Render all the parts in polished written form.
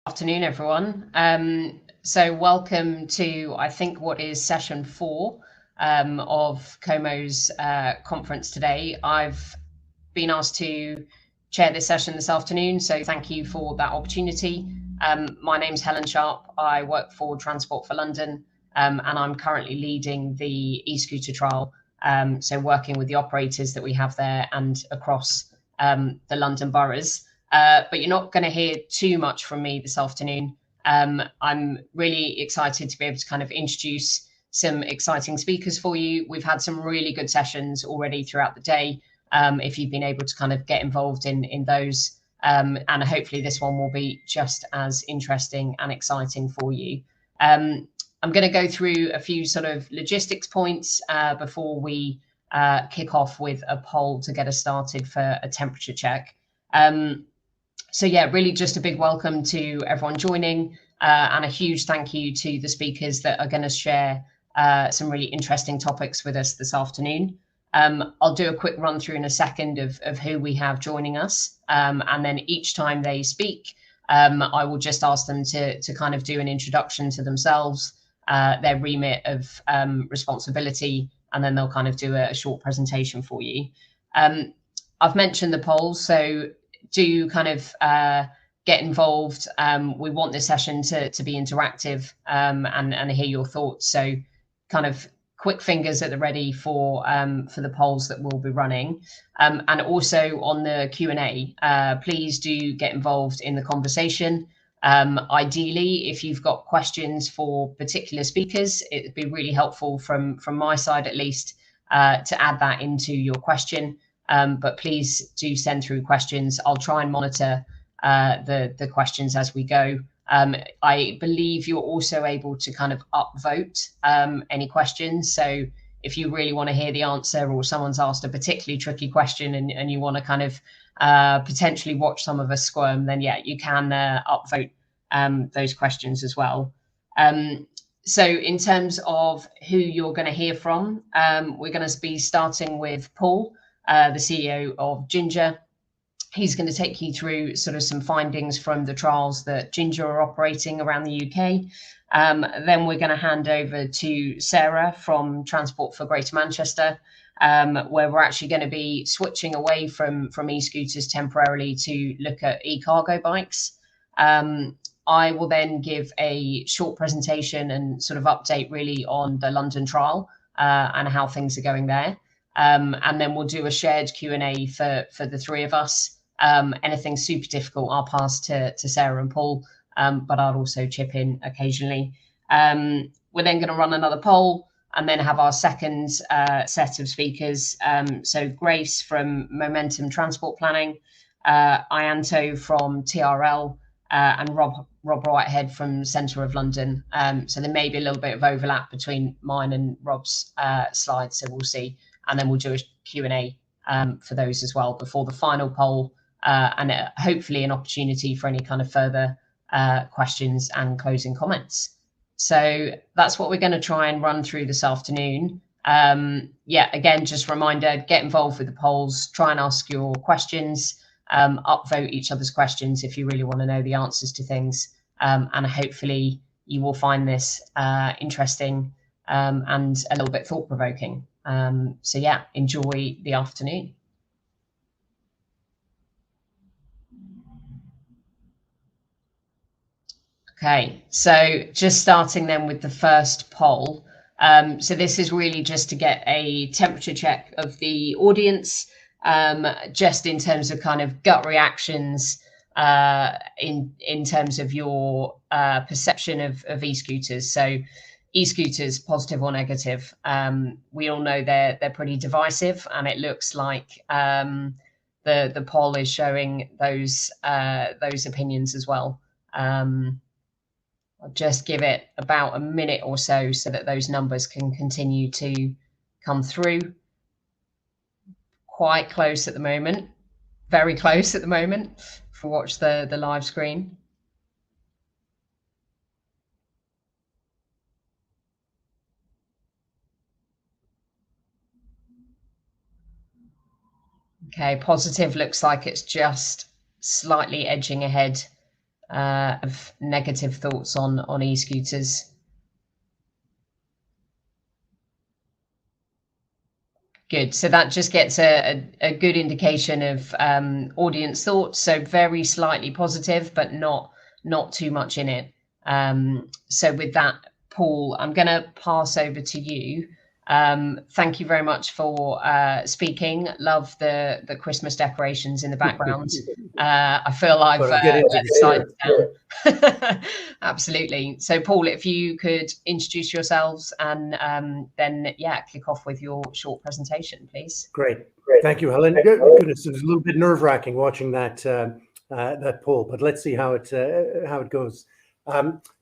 Afternoon, everyone. So welcome to, I think, what is session 4 of COMO's conference today. I've been asked to chair this session this afternoon, so thank you for that opportunity. My name's Helen Sharp. I work for Transport for London, and I'm currently leading the e-scooter trial, so working with the operators that we have there and across the London boroughs. But you're not going to hear too much from me this afternoon. I'm really excited to be able to kind of introduce some exciting speakers for you. We've had some really good sessions already throughout the day. If you've been able to kind of get involved in those, and hopefully this one will be just as interesting and exciting for you. I'm going to go through a few sort of logistics points before we kick off with a poll to get us started for a temperature check. So yeah, really just a big welcome to everyone joining, and a huge thank you to the speakers that are going to share some really interesting topics with us this afternoon. I'll do a quick run through in a second of who we have joining us, and then each time they speak, I will just ask them to kind of do an introduction to themselves, their remit of responsibility, and then they'll kind of do a short presentation for you. I've mentioned the polls, so do kind of get involved. We want this session to be interactive, and hear your thoughts. So kind of quick fingers at the ready for the polls that we'll be running. And also on the Q&A, please do get involved in the conversation. Ideally, if you've got questions for particular speakers, it'd be really helpful from my side at least to add that into your question. But please do send through questions. I'll try and monitor the questions as we go. I believe you're also able to kind of upvote any questions. So if you really want to hear the answer, or someone's asked a particularly tricky question and you want to kind of potentially watch some of us squirm, then yeah, you can upvote those questions as well. So in terms of who you're going to hear from, we're going to be starting with Paul, the CEO of Ginger. He's going to take you through sort of some findings from the trials that Ginger are operating around the UK. Then we're going to hand over to Sarah from Transport for Greater Manchester, where we're actually going to be switching away from e-scooters temporarily to look at e-cargo bikes. I will then give a short presentation and sort of update really on the London trial and how things are going there. And then we'll do a shared Q&A for the three of us. Anything super difficult, I'll pass to Sarah and Paul, but I'll also chip in occasionally. We're then going to run another poll and then have our second set of speakers. So Grace from Momentum Transport Planning, Ianto from TRL, and Rob Whitehead from Centre of London. So there may be a little bit of overlap between mine and Rob's slides, so we'll see. And then we'll do a Q&A for those as well before the final poll, and hopefully an opportunity for any kind of further questions and closing comments. So that's what we're going to try and run through this afternoon. Yeah, again, just a reminder, get involved with the polls, try and ask your questions, upvote each other's questions if you really want to know the answers to things. And hopefully you will find this interesting and a little bit thought-provoking. So yeah, enjoy the afternoon. Okay, so just starting then with the first poll. So this is really just to get a temperature check of the audience, just in terms of kind of gut reactions, in terms of your perception of e-scooters. So e-scooters, positive or negative. We all know they're pretty divisive, and it looks like the poll is showing those opinions as well. I'll just give it about a minute or so that those numbers can continue to come through. Quite close at the moment, very close at the moment. If we watch the live screen. Okay, positive looks like it's just slightly edging ahead of negative thoughts on e-scooters? Good. So that just gets a good indication of audience thoughts. So very slightly positive, but not too much in it. So with that, Paul, I'm going to pass over to you. Thank you very much for speaking. Love the Christmas decorations in the background. I feel I've let the sides down. Absolutely. So Paul, if you could introduce yourselves and then kick off with your short presentation, please. Great. Thank you, Helen. Goodness, it was a little bit nerve-wracking watching that poll, but let's see how it goes.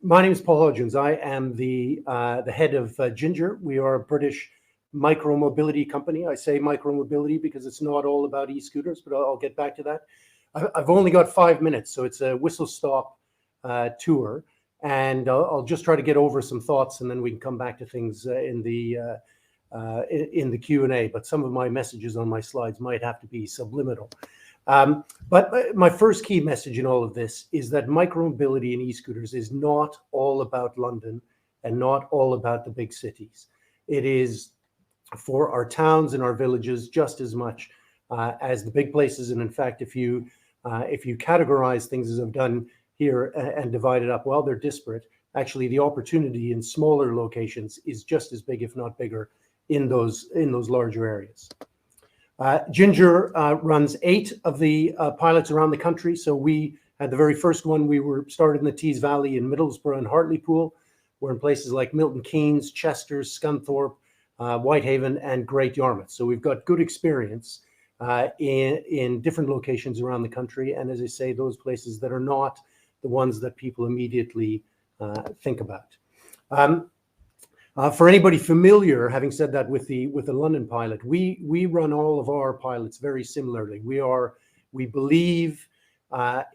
My name is Paul Hodgins. I am the head of Ginger. We are a British micromobility company. I say micromobility because it's not all about e-scooters, but I'll get back to that. I've only got 5 minutes, so it's a whistle-stop tour, and I'll just try to get over some thoughts, and then we can come back to things in the Q&A. But some of my messages on my slides might have to be subliminal. But my first key message in all of this is that micromobility and e-scooters is not all about London and not all about the big cities. It is for our towns and our villages just as much as the big places. And in fact, if you categorize things as I've done here and divide it up, well, they're disparate. Actually, the opportunity in smaller locations is just as big, if not bigger, in those larger areas. Ginger runs 8 of the pilots around the country. So we had the very first one. We were started in the Tees Valley in Middlesbrough and Hartlepool. We're in places like Milton Keynes, Chester, Scunthorpe, Whitehaven, and Great Yarmouth. So we've got good experience in different locations around the country. And as I say, those places that are not the ones that people immediately think about. For anybody familiar, having said that, with the London pilot, we run all of our pilots very similarly. We believe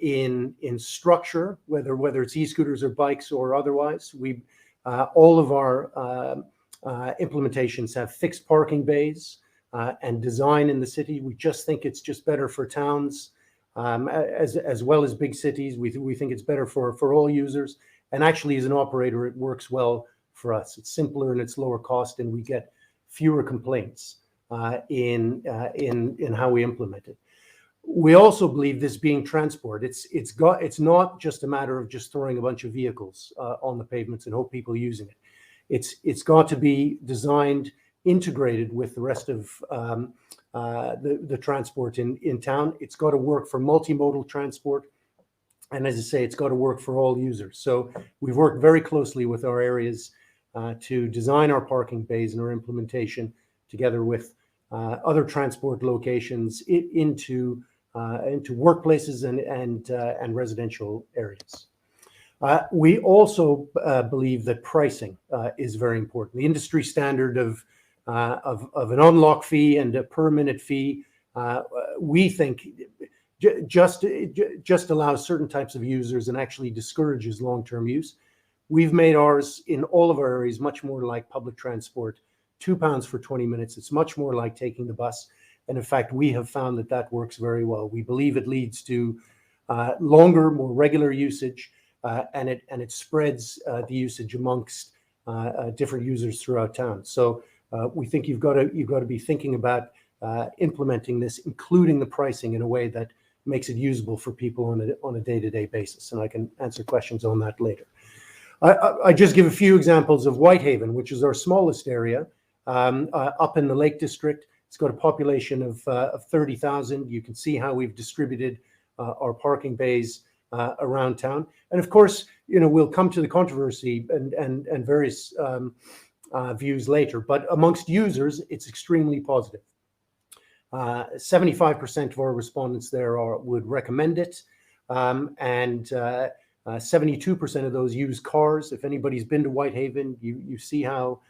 in structure, whether it's e-scooters or bikes or otherwise. All of our implementations have fixed parking bays and design in the city. We just think it's just better for towns as well as big cities. We think it's better for all users. And actually, as an operator, it works well for us. It's simpler and it's lower cost, and we get fewer complaints in how we implement it. We also believe this being transport, it's not just a matter of just throwing a bunch of vehicles on the pavements and hope people using it. It's got to be designed, integrated with the rest of the transport in town. It's got to work for multimodal transport. And as I say, it's got to work for all users. So we've worked very closely with our areas to design our parking bays and our implementation together with other transport locations into workplaces and residential areas. We also believe that pricing is very important. The industry standard of an unlock fee and a per minute fee, we think just allows certain types of users and actually discourages long-term use. We've made ours in all of our areas much more like public transport, £2 for 20 minutes. It's much more like taking the bus. And in fact, we have found that works very well. We believe it leads to longer, more regular usage, and it spreads the usage amongst different users throughout town. So we think you've got to be thinking about implementing this, including the pricing in a way that makes it usable for people on a day-to-day basis. And I can answer questions on that later. I just give a few examples of Whitehaven, which is our smallest area, up in the Lake District. It's got a population of 30,000. You can see how we've distributed our parking bays around town. And of course, we'll come to the controversy and various views later. But amongst users, it's extremely positive. 75% of our respondents there would recommend it, and 72% of those use cars. If anybody's been to Whitehaven, you see how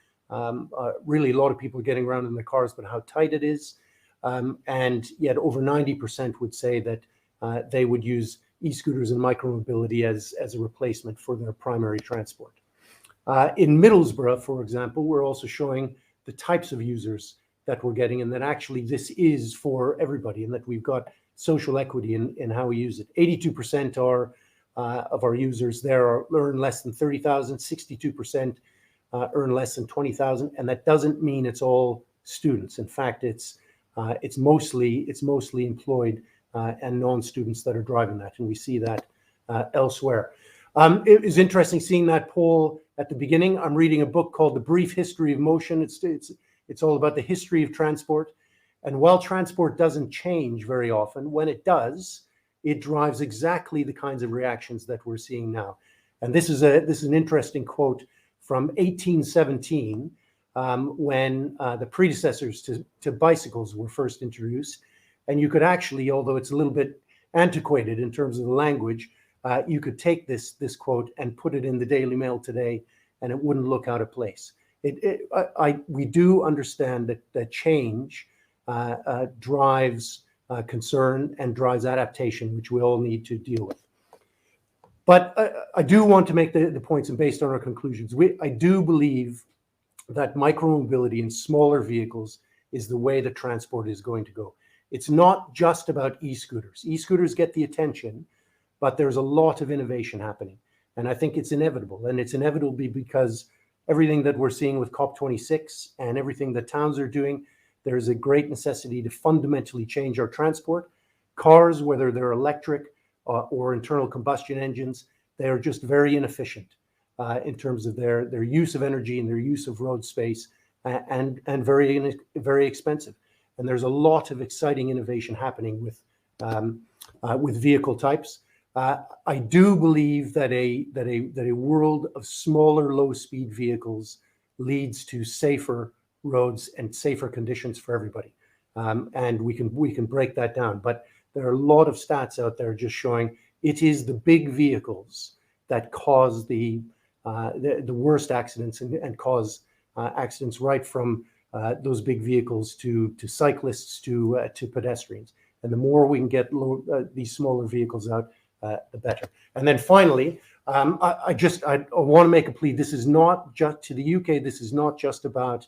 really a lot of people are getting around in their cars, but how tight it is. And yet over 90% would say that they would use e-scooters and micromobility as a replacement for their primary transport. In Middlesbrough, for example, we're also showing the types of users that we're getting, and that actually this is for everybody, and that we've got social equity in how we use it. 82% are of our users there earn less than 30,000, 62% earn less than 20,000, and that doesn't mean it's all students. In fact, it's mostly employed and non-students that are driving that, and we see that elsewhere. It was interesting seeing that poll at the beginning. I'm reading a book called The Brief History of Motion. It's all about the history of transport, and while transport doesn't change very often, when it does, it drives exactly the kinds of reactions that we're seeing now. And this is an interesting quote from 1817, when the predecessors to bicycles were first introduced. And you could actually, although it's a little bit antiquated in terms of the language, you could take this quote and put it in the Daily Mail today, and it wouldn't look out of place. We do understand that change drives concern and drives adaptation, which we all need to deal with. But I do want to make the points, and based on our conclusions, I do believe that micromobility in smaller vehicles is the way that transport is going to go. It's not just about e-scooters. E-scooters get the attention, but there's a lot of innovation happening. And I think it's inevitable. And it's inevitable because everything that we're seeing with COP26 and everything that towns are doing, there's a great necessity to fundamentally change our transport. Cars, whether they're electric or internal combustion engines, they are just very inefficient in terms of their use of energy and their use of road space, and very expensive. And there's a lot of exciting innovation happening with vehicle types. I do believe that a world of smaller, low-speed vehicles leads to safer roads and safer conditions for everybody, and we can break that down. But there are a lot of stats out there just showing it is the big vehicles that cause the worst accidents and cause accidents, right from those big vehicles to cyclists to pedestrians. And the more we can get these smaller vehicles out, the better. And then finally, I want to make a plea. This is not just to the UK. This is not just about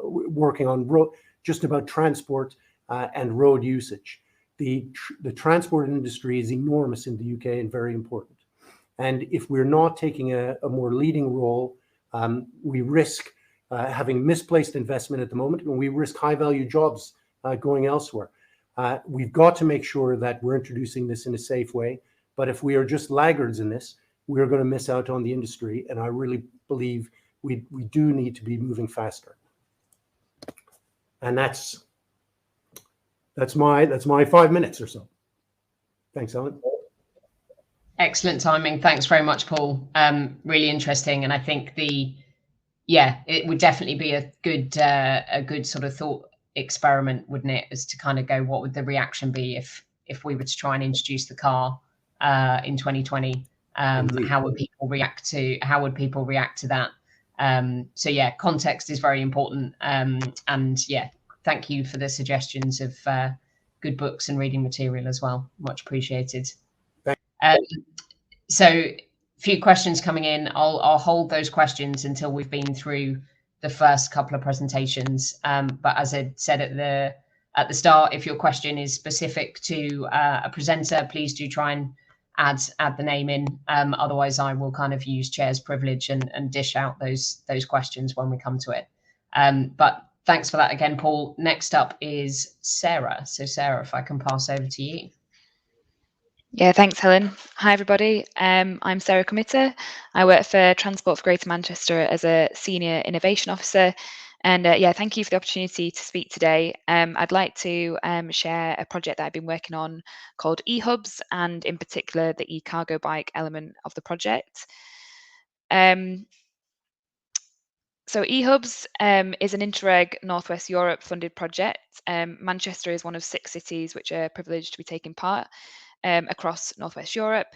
working on just about transport and road usage. The transport industry is enormous in the UK and very important. And if we're not taking a more leading role, we risk having misplaced investment at the moment, and we risk high-value jobs going elsewhere. We've got to make sure that we're introducing this in a safe way. But if we are just laggards in this, we're going to miss out on the industry. And I really believe we do need to be moving faster. And that's my 5 minutes or so. Thanks, Ellen. Excellent timing. Thanks very much, Paul. Really interesting. And I think it would definitely be a good sort of thought experiment, wouldn't it, as to kind of go, what would the reaction be if we were to try and introduce the car in 2020? How would people react to that? So yeah, context is very important. And yeah, thank you for the suggestions of good books and reading material as well. Much appreciated. So a few questions coming in. I'll hold those questions until we've been through the first couple of presentations. But as I said at the start, if your question is specific to a presenter, please do try and add the name in. Otherwise, I will kind of use chair's privilege and dish out those questions when we come to it. But thanks for that again, Paul. Next up is Sarah. So Sarah, if I can pass over to you. Yeah, thanks, Helen. Hi, everybody. I'm Sarah Committer. I work for Transport for Greater Manchester as a Senior Innovation Officer. And yeah, thank you for the opportunity to speak today. I'd like to share a project that I've been working on called eHubs, and in particular, the e-cargo bike element of the project. So eHubs is an Interreg Northwest Europe funded project. Manchester is one of 6 cities which are privileged to be taking part across Northwest Europe.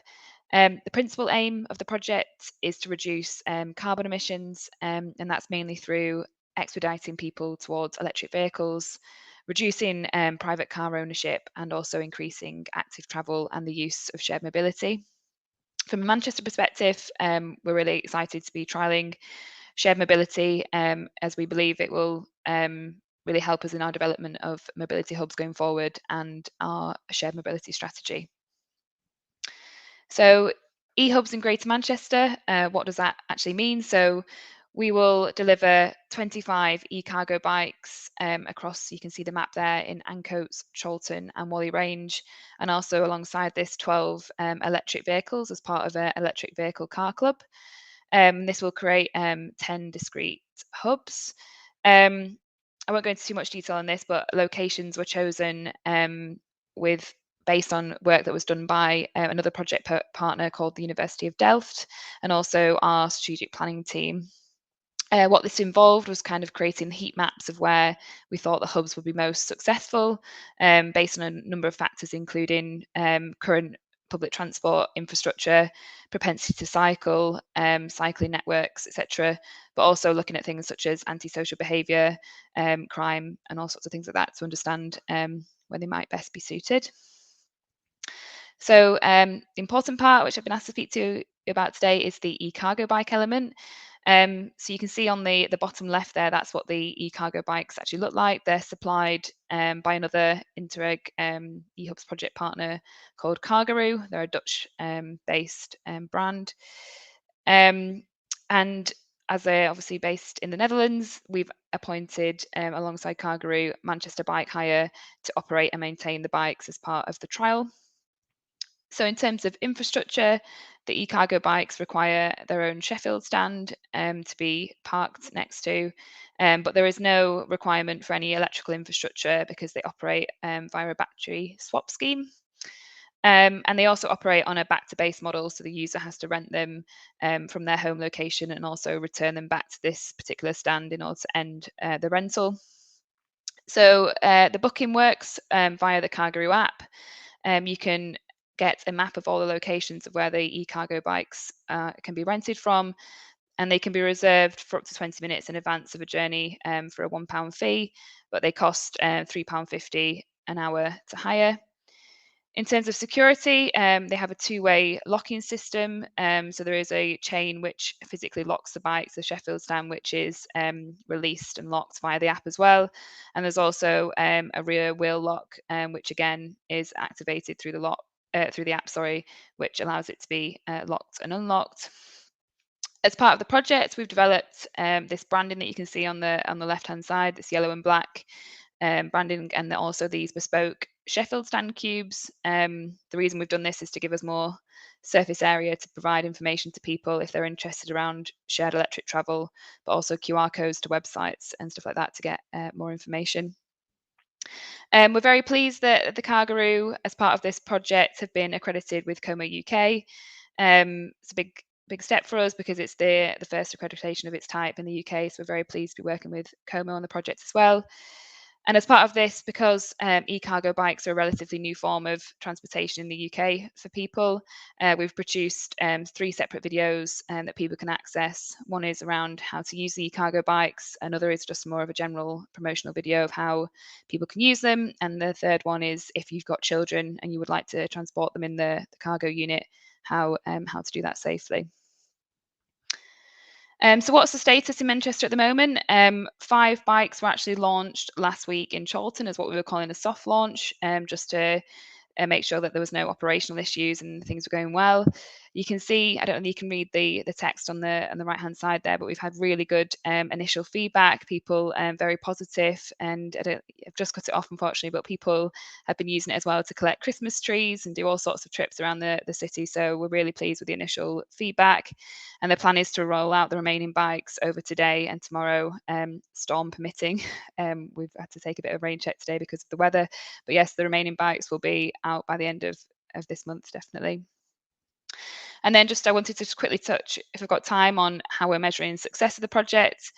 The principal aim of the project is to reduce carbon emissions, and that's mainly through expediting people towards electric vehicles, reducing private car ownership, and also increasing active travel and the use of shared mobility. From a Manchester perspective, we're really excited to be trialling shared mobility, as we believe it will really help us in our development of mobility hubs going forward and our shared mobility strategy. So eHubs in Greater Manchester, what does that actually mean? So we will deliver 25 e-cargo bikes across, you can see the map there, in Ancoats, Chorlton and Whalley Range, and also alongside this 12 electric vehicles as part of an electric vehicle car club. This will create 10 discrete hubs. I won't go into too much detail on this, but locations were chosen based on work that was done by another project partner called the University of Delft, and also our strategic planning team. What this involved was kind of creating heat maps of where we thought the hubs would be most successful, based on a number of factors, including current public transport infrastructure, propensity to cycle, cycling networks, etc. But also looking at things such as antisocial behaviour, crime, and all sorts of things like that to understand where they might best be suited. So the important part, which I've been asked to speak to you about today, is the e-cargo bike element. So you can see on the bottom left there, that's what the e-cargo bikes actually look like. They're supplied by another Interreg eHubs project partner called Cargaroo. They're a Dutch based brand. And as they're obviously based in the Netherlands, we've appointed, alongside Cargaroo, Manchester Bike Hire to operate and maintain the bikes as part of the trial. So in terms of infrastructure, the e-cargo bikes require their own Sheffield stand to be parked next to, but there is no requirement for any electrical infrastructure because they operate via a battery swap scheme. And they also operate on a back-to-base model, so the user has to rent them from their home location and also return them back to this particular stand in order to end the rental. So the booking works via the Cargaroo app. You can get a map of all the locations of where the e-cargo bikes can be rented from, and they can be reserved for up to 20 minutes in advance of a journey for a £1 fee, but they cost £3.50 an hour to hire. In terms of security, they have a two-way locking system. So there is a chain which physically locks the bikes, the Sheffield stand, which is released and locked via the app as well. And there's also a rear wheel lock, which again is activated through the app, which allows it to be locked and unlocked. As part of the project, we've developed this branding that you can see on the left-hand side, this yellow and black branding, and also these bespoke Sheffield stand cubes. The reason we've done this is to give us more surface area to provide information to people if they're interested around shared electric travel, but also QR codes to websites and stuff like that to get more information. We're very pleased that the Cargaroo, as part of this project, have been accredited with COMO UK. It's a big step for us because it's the first accreditation of its type in the UK. So we're very pleased to be working with COMO on the project as well. And as part of this, because e-cargo bikes are a relatively new form of transportation in the UK for people, we've produced 3 separate videos that people can access. One is around how to use the e-cargo bikes. Another is just more of a general promotional video of how people can use them. And the third one is if you've got children and you would like to transport them in the cargo unit, how to do that safely. So what's the status in Manchester at the moment? 5 bikes were actually launched last week in Chorlton as what we were calling a soft launch, just to make sure that there was no operational issues and things were going well. You can see, I don't know if you can read the text on the right hand side there, but we've had really good initial feedback. People very positive, and I've just cut it off unfortunately, but people have been using it as well to collect Christmas trees and do all sorts of trips around the city. So we're really pleased with the initial feedback, and the plan is to roll out the remaining bikes over today and tomorrow, storm permitting. We've had to take a bit of rain check today because of the weather, but yes, the remaining bikes will be out by the end of this month, definitely. And then I wanted to just quickly touch, if I've got time, on how we're measuring success of the project.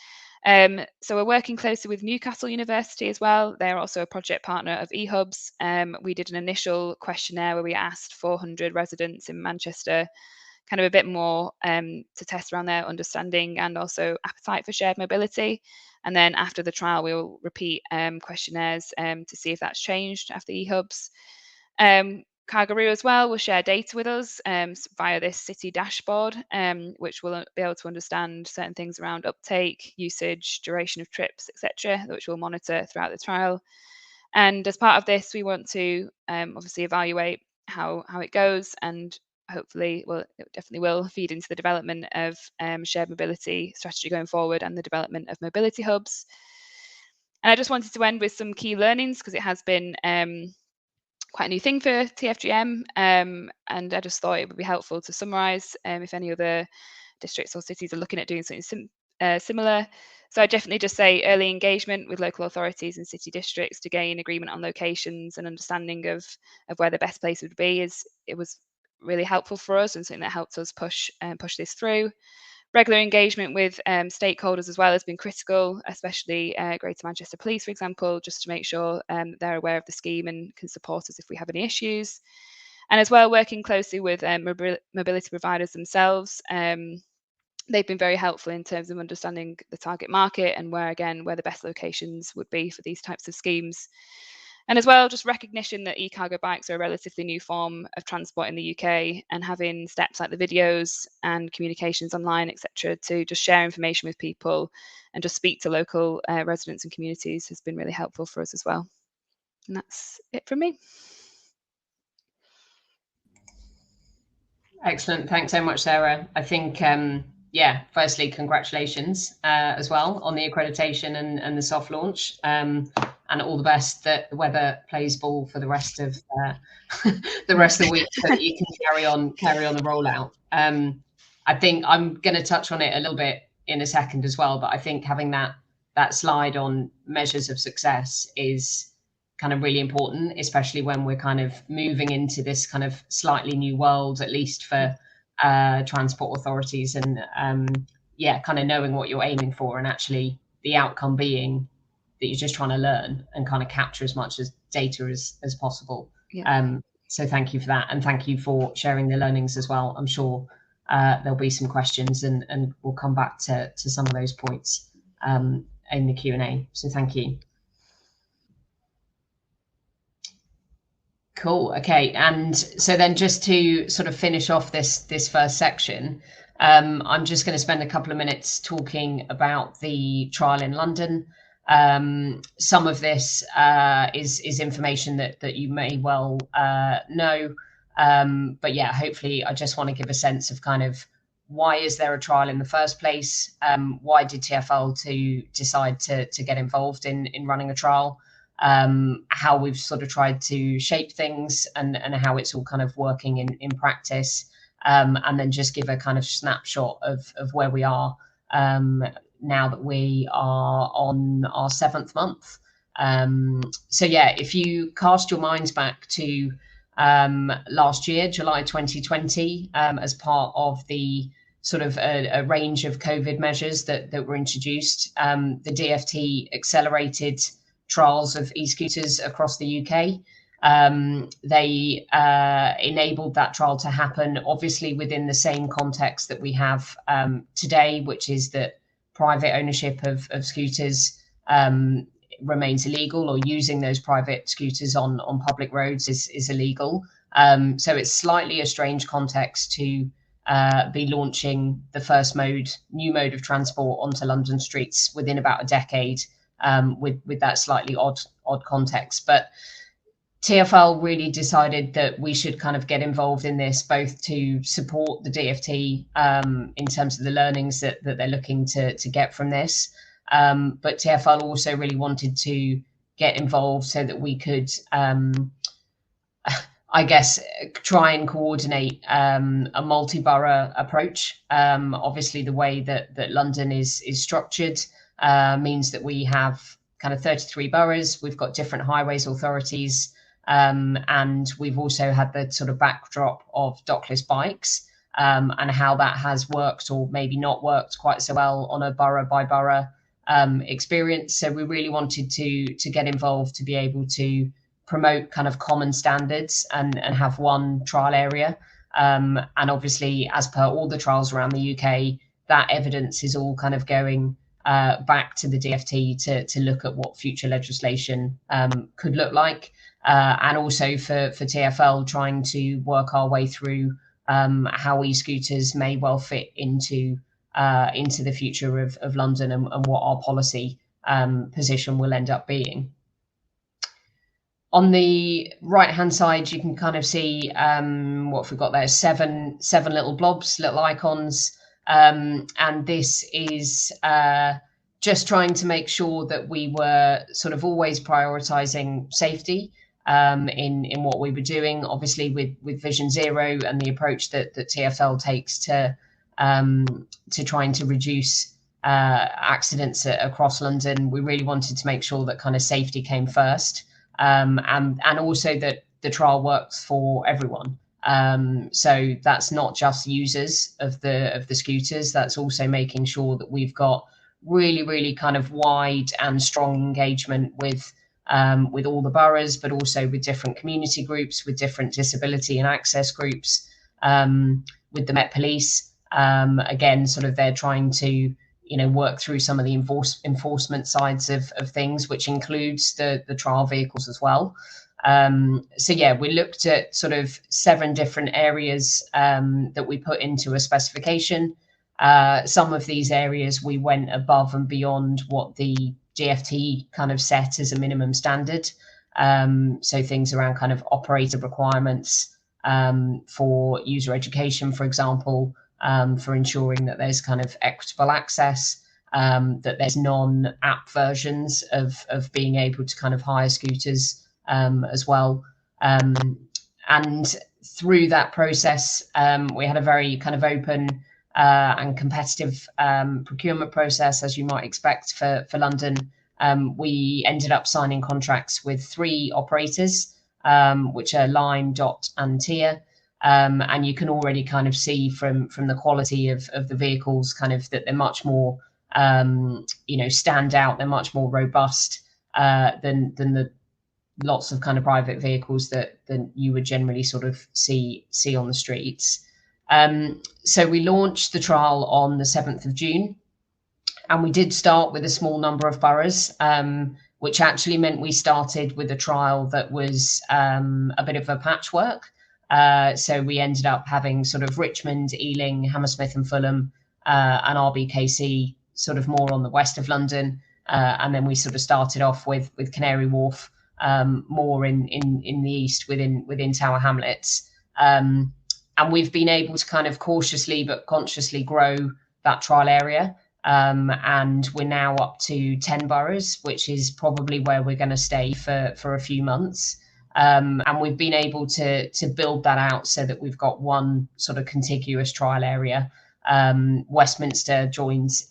So we're working closely with Newcastle University as well. They're also a project partner of eHubs. We did an initial questionnaire where we asked 400 residents in Manchester kind of a bit more to test around their understanding and also appetite for shared mobility. And then after the trial, we will repeat questionnaires to see if that's changed after eHubs. Cargaroo as well will share data with us via this city dashboard, which will be able to understand certain things around uptake, usage, duration of trips, etc., which we'll monitor throughout the trial. And as part of this, we want to obviously evaluate how it goes and hopefully, well, it definitely will feed into the development of shared mobility strategy going forward and the development of mobility hubs. And I just wanted to end with some key learnings, because it has been quite a new thing for TFGM, and I just thought it would be helpful to summarise if any other districts or cities are looking at doing something similar. So I definitely just say early engagement with local authorities and city districts to gain agreement on locations and understanding of where the best place would be it was really helpful for us, and something that helped us push this through. Regular engagement with stakeholders as well has been critical, especially Greater Manchester Police, for example, just to make sure they're aware of the scheme and can support us if we have any issues. And as well, working closely with mobility providers themselves. They've been very helpful in terms of understanding the target market and where the best locations would be for these types of schemes. And as well, just recognition that e-cargo bikes are a relatively new form of transport in the UK, and having steps like the videos and communications online, etc., to just share information with people and just speak to local residents and communities has been really helpful for us as well. And that's it from me. Excellent. Thanks so much, Sarah. I think, firstly, congratulations as well on the accreditation and the soft launch, and all the best that the weather plays ball for the rest of the week, so that you can carry on the rollout. I think I'm going to touch on it a little bit in a second as well, but I think having that slide on measures of success is kind of really important, especially when we're kind of moving into this kind of slightly new world, at least for transport authorities, and kind of knowing what you're aiming for, and actually the outcome being that you're just trying to learn and kind of capture as much as data as possible. Yeah. So thank you for that, and thank you for sharing the learnings as well. I'm sure there'll be some questions, and we'll come back to some of those points in the Q&A. So thank you. Cool. Okay. And so then, just to sort of finish off this first section, I'm just going to spend a couple of minutes talking about the trial in London. Some of this is information that you may well know, but yeah, hopefully I just want to give a sense of kind of why is there a trial in the first place? Why did TfL to decide to get involved in running a trial? How we've sort of tried to shape things, and how it's all kind of working in practice, and then just give a kind of snapshot of where we are now that we are on our 7th month. So yeah, if you cast your minds back to last year, July 2020, as part of the sort of a range of COVID measures that were introduced, the DfT accelerated trials of e-scooters across the UK. They enabled that trial to happen, obviously within the same context that we have today, which is that private ownership of scooters remains illegal, or using those private scooters on public roads is illegal. So it's slightly a strange context to be launching the first new mode of transport onto London streets within about a decade, with that slightly odd context. But TfL really decided that we should kind of get involved in this, both to support the DfT in terms of the learnings that they're looking to get from this. But TfL also really wanted to get involved so that we could, I guess, try and coordinate a multi-borough approach. Obviously, the way that London is structured means that we have kind of 33 boroughs. We've got different highways authorities, and we've also had the sort of backdrop of dockless bikes, and how that has worked or maybe not worked quite so well on a borough by borough experience. So we really wanted to get involved to be able to promote kind of common standards and have one trial area. And obviously, as per all the trials around the UK, that evidence is all kind of going back to the DfT to look at what future legislation could look like, and also for TfL trying to work our way through how e-scooters may well fit into the future of London, and what our policy position will end up being. On the right-hand side, you can kind of see what have we got there? Seven little blobs, little icons, and this is just trying to make sure that we were sort of always prioritizing safety in what we were doing. Obviously, with Vision Zero and the approach that TfL takes to trying to reduce accidents across London, we really wanted to make sure that kind of safety came first. And also that the trial works for everyone. So that's not just users of the scooters. That's also making sure that we've got really kind of wide and strong engagement with all the boroughs, but also with different community groups, with different disability and access groups, with the Met Police. Again, sort of they're trying to work through some of the enforcement sides of things, which includes the trial vehicles as well. So yeah, we looked at sort of 7 different areas that we put into a specification. Some of these areas we went above and beyond what the GFT kind of set as a minimum standard. So things around kind of operator requirements for user education, for example, for ensuring that there's kind of equitable access, that there's non-app versions of being able to kind of hire scooters as well. And through that process, we had a very kind of open and competitive procurement process, as you might expect for London. We ended up signing contracts with 3 operators, which are Lime, Dot, and Tia. And you can already kind of see from the quality of the vehicles kind of that they're much more, stand out. They're much more robust than the lots of kind of private vehicles that you would generally sort of see on the streets. So we launched the trial on the 7th of June, and we did start with a small number of boroughs, which actually meant we started with a trial that was a bit of a patchwork. So we ended up having sort of Richmond, Ealing, Hammersmith and Fulham, and RBKC sort of more on the west of London. And then we sort of started off with Canary Wharf, more in the east within Tower Hamlets. And we've been able to kind of cautiously but consciously grow that trial area. And we're now up to 10 boroughs, which is probably where we're going to stay for a few months. And we've been able to build that out so that we've got one sort of contiguous trial area. Westminster joins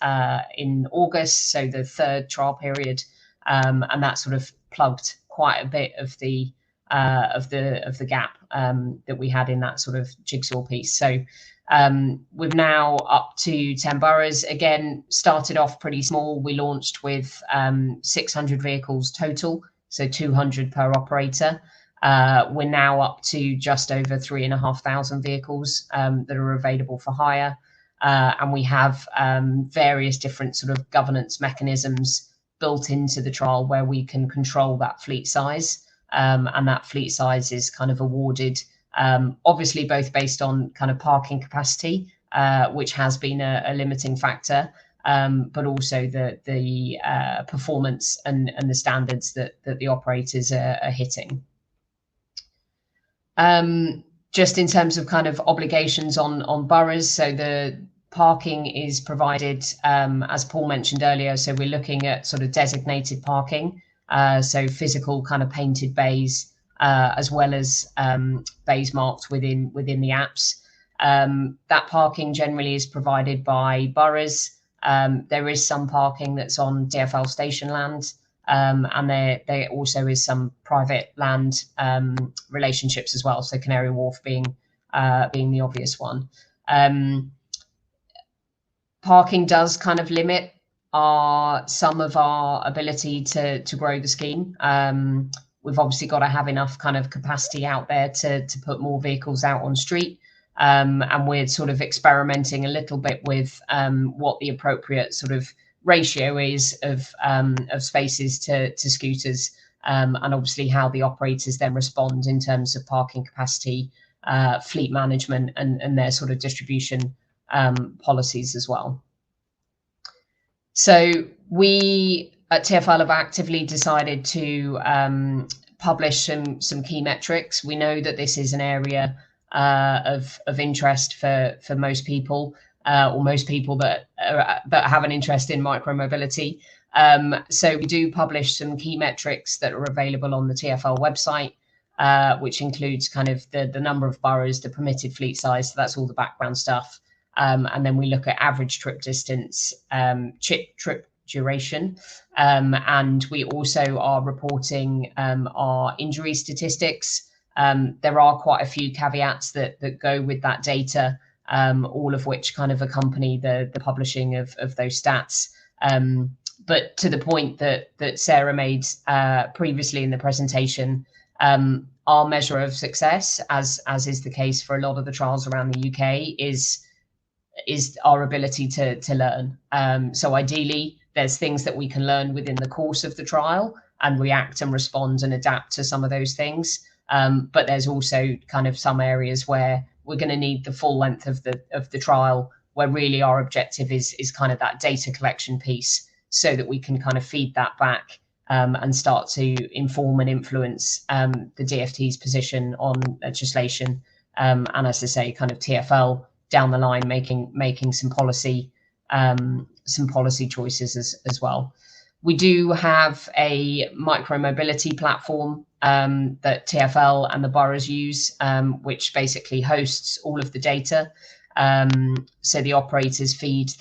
in August, so the 3rd trial period, and that sort of plugged quite a bit of the gap that we had in that sort of jigsaw piece. So we're now up to 10 boroughs. Again, started off pretty small. We launched with 600 vehicles total, so 200 per operator. We're now up to just over 3,500 vehicles that are available for hire. And we have various different sort of governance mechanisms built into the trial where we can control that fleet size. And that fleet size is kind of awarded, obviously both based on kind of parking capacity, which has been a limiting factor, but also the performance and the standards that the operators are hitting. Just in terms of kind of obligations on boroughs, so the parking is provided, as Paul mentioned earlier. So we're looking at sort of designated parking, so physical kind of painted bays, as well as bays marked within the apps. That parking generally is provided by boroughs. There is some parking that's on TfL station land, and there also is some private land relationships as well. So Canary Wharf being the obvious one. Parking does kind of limit some of our ability to grow the scheme. We've obviously got to have enough kind of capacity out there to put more vehicles out on street. And we're sort of experimenting a little bit with what the appropriate sort of ratio is of spaces to scooters, and obviously how the operators then respond in terms of parking capacity, fleet management, and their sort of distribution policies as well. So we at TfL have actively decided to published some key metrics. We know that this is an area of interest for most people, or most people that have an interest in micromobility. So we do publish some key metrics that are available on the TfL website, which includes kind of the number of boroughs, the permitted fleet size. So that's all the background stuff. And then we look at average trip distance, trip duration, and we also are reporting our injury statistics. There are quite a few caveats that go with that data, all of which kind of accompany the publishing of those stats. But to the point that Sarah made previously in the presentation, our measure of success, as is the case for a lot of the trials around the UK, is our ability to learn. So ideally, there's things that we can learn within the course of the trial and react and respond and adapt to some of those things. But there's also kind of some areas where we're going to need the full length of the trial, where really our objective is kind of that data collection piece, so that we can kind of feed that back and start to inform and influence the DfT's position on legislation. And as I say, kind of TfL down the line making some policy choices as well. We do have a micromobility platform that TfL and the boroughs use, which basically hosts all of the data. So the operators feed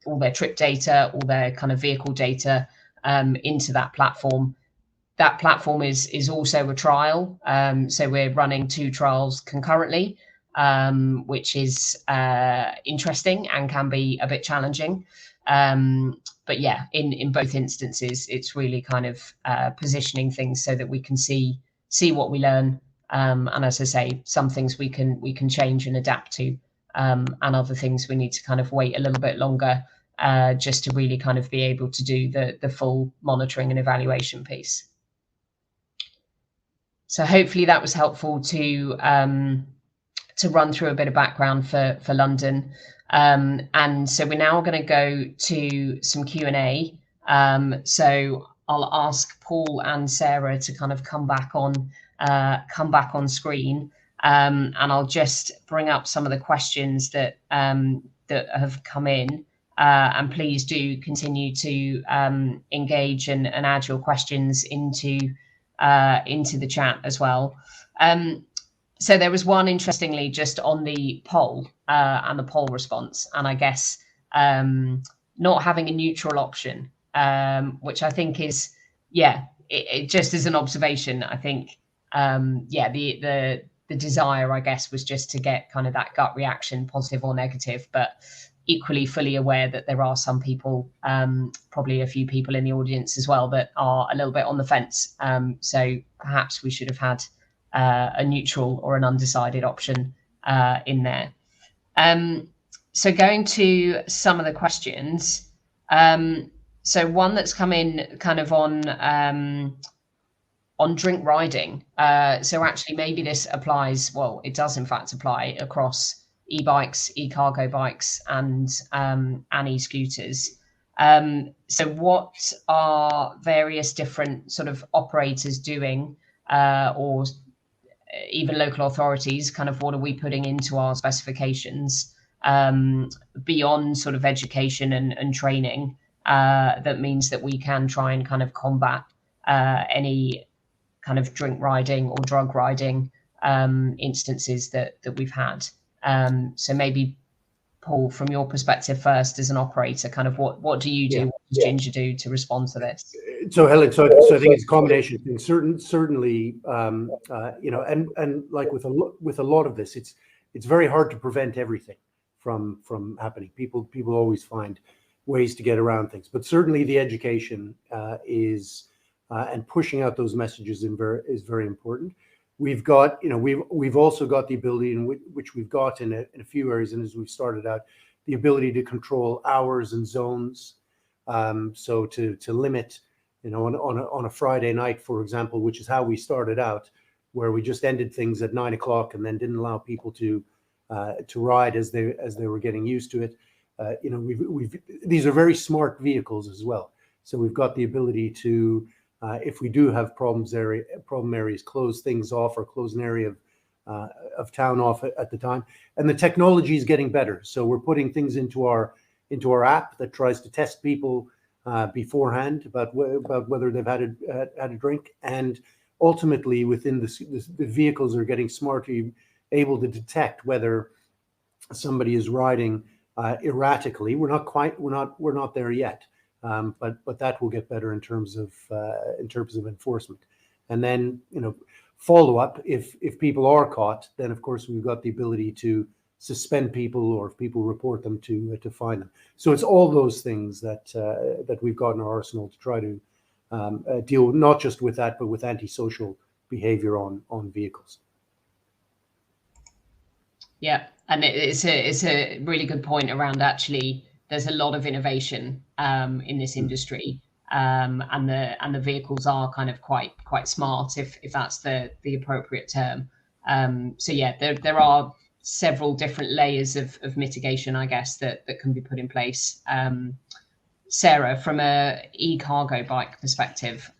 all their trip data, all their kind of vehicle data into that platform. That platform is also a trial. So we're running 2 trials concurrently, which is interesting and can be a bit challenging. But yeah, in both instances, it's really kind of positioning things so that we can see what we learn. And as I say, some things we can change and adapt to, and other things we need to kind of wait a little bit longer just to really kind of be able to do the full monitoring and evaluation piece. So hopefully that was helpful to run through a bit of background for London. And so we're now going to go to some Q&A. So I'll ask Paul and Sarah to kind of come back on screen, and I'll just bring up some of the questions that have come in. And please do continue to engage and add your questions into the chat as well. So there was one, interestingly, just on the poll and the poll response, and I guess not having a neutral option, which I think is, it just as an observation, I think, the desire, I guess, was just to get kind of that gut reaction, positive or negative, but equally fully aware that there are some people, probably a few people in the audience as well, that are a little bit on the fence. So perhaps we should have had a neutral or an undecided option in there. So going to some of the questions. So one that's come in kind of on drink riding. So actually maybe this applies, well, it does in fact apply across e-bikes, e-cargo bikes and e-scooters. So what are various different sort of operators doing, or even local authorities, kind of what are we putting into our specifications beyond sort of education and training, that means that we can try and kind of combat any kind of drink riding or drug riding instances that we've had. So maybe Paul, from your perspective first as an operator, kind of what do you do? Yeah. What does Ginger do to respond to this? So Helen, so I think it's a combination of things. Certainly, you know, and like with a lot of this, it's very hard to prevent everything from happening. People always find ways to get around things, but certainly the education is and pushing out those messages is very important. We've got, you know, we've also got the ability, in which we've got in a few areas, and as we've started out, the ability to control hours and zones. So to limit, you know, on a Friday night, for example, which is how we started out, where we just ended things at 9 o'clock and then didn't allow people to ride as they were getting used to it. You know, these are very smart vehicles as well. So we've got the ability to if we do have problem areas, close things off or close an area of town off at the time. And the technology is getting better. So we're putting things into our app that tries to test people beforehand about whether they've had a drink. And ultimately, within the vehicles are getting smarter, able to detect whether somebody is riding erratically. We're not there yet, but that will get better in terms of enforcement. And then, follow up, if people are caught, then of course we've got the ability to suspend people, or if people report them, to fine them. So it's all those things that we've got in our arsenal to try to deal not just with that, but with antisocial behavior on vehicles. Yeah, and it's a really good point around, actually there's a lot of innovation in this industry, and the vehicles are kind of quite smart, if that's the appropriate term. So yeah, there are several different layers of mitigation, I guess, that can be put in place. Sarah, from a e-cargo bike perspective,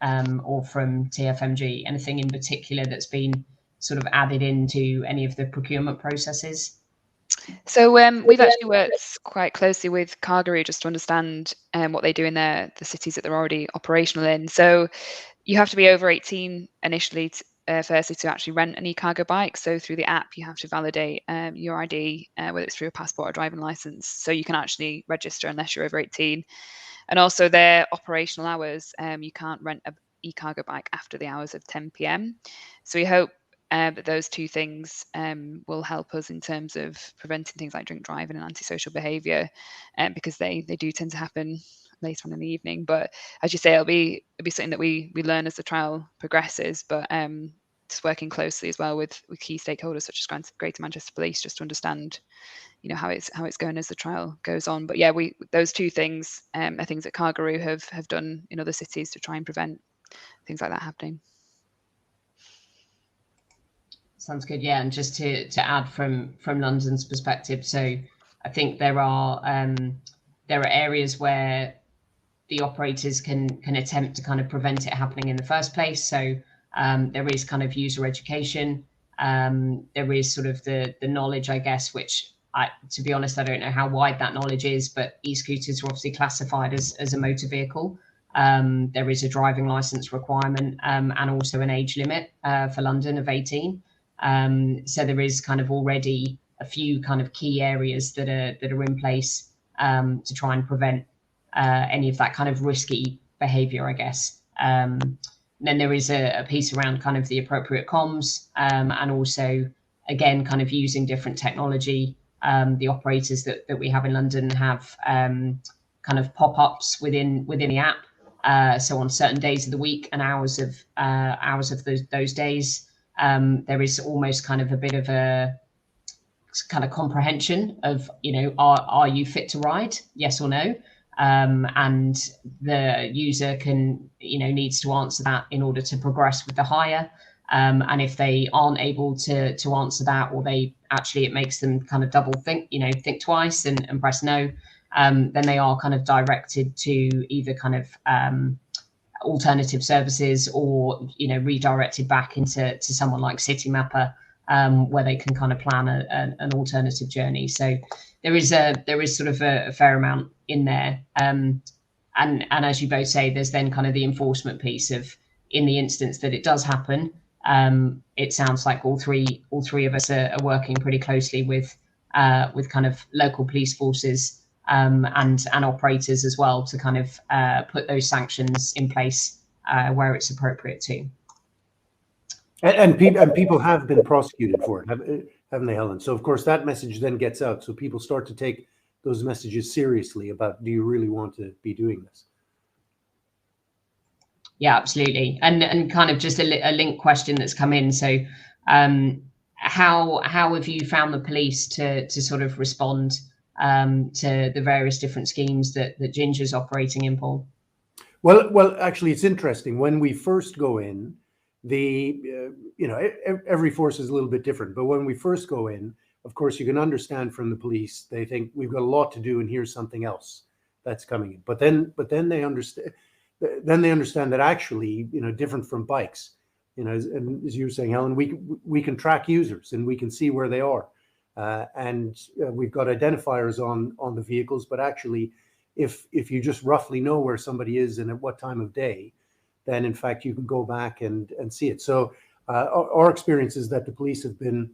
or from TFMG, anything in particular that's been sort of added into any of the procurement processes? So we've actually worked quite closely with Cargaroo just to understand what they do in the cities that they're already operational in. So you have to be over 18 initially, firstly, to actually rent an e-cargo bike. So through the app, you have to validate your ID, whether it's through a passport or driving license, so you can actually register unless you're over 18. And also their operational hours, you can't rent an e-cargo bike after the hours of 10 p.m. So we hope that those two things will help us in terms of preventing things like drink driving and antisocial behaviour, because they do tend to happen later on in the evening. But as you say, it'll be something that we learn as the trial progresses. But just working closely as well with key stakeholders such as Greater Manchester Police, just to understand, how it's going as the trial goes on. But yeah, those two things are things that Cargaroo have done in other cities to try and prevent things like that happening. Sounds good. Yeah, and just to add from London's perspective, so I think there are areas where the operators can attempt to kind of prevent it happening in the first place. So there is kind of user education. There is sort of the knowledge, I guess, which to be honest, I don't know how wide that knowledge is, but e-scooters are obviously classified as a motor vehicle. There is a driving license requirement, and also an age limit for London of 18. So there is kind of already a few kind of key areas that are in place to try and prevent any of that kind of risky behavior, I guess. Then there is a piece around kind of the appropriate comms, and also, again, kind of using different technology. The operators that we have in London have kind of pop-ups within the app. So on certain days of the week and hours of those days, there is almost kind of a bit of a kind of comprehension of, are you fit to ride? Yes or no? And the user needs to answer that in order to progress with the hire. And if they aren't able to answer that, or it makes them kind of double think twice and press no, then they are kind of directed to either kind of alternative services, or redirected back into someone like Citymapper, where they can kind of plan an alternative journey. So there is sort of a fair amount in there, and as you both say, there's then kind of the enforcement piece of, in the instance that it does happen, it sounds like all three of us are working pretty closely with kind of local police forces, and operators as well, to kind of put those sanctions in place where it's appropriate to. And people have been prosecuted for it, haven't they, Helen? So of course that message then gets out, so people start to take those messages seriously about, do you really want to be doing this? Yeah, absolutely. And kind of just a link question that's come in. So how have you found the police to sort of respond to the various different schemes that Ginger's operating in, Paul? Well, actually, it's interesting. When we first go in, every force is a little bit different. But when we first go in, of course, you can understand from the police, they think we've got a lot to do, and here's something else that's coming in. But then they understand. then they understand that actually, different from bikes, and as you were saying, Helen, we can track users and we can see where they are, and we've got identifiers on the vehicles. But actually, if you just roughly know where somebody is and at what time of day, then in fact you can go back and see it. So our experience is that the police have been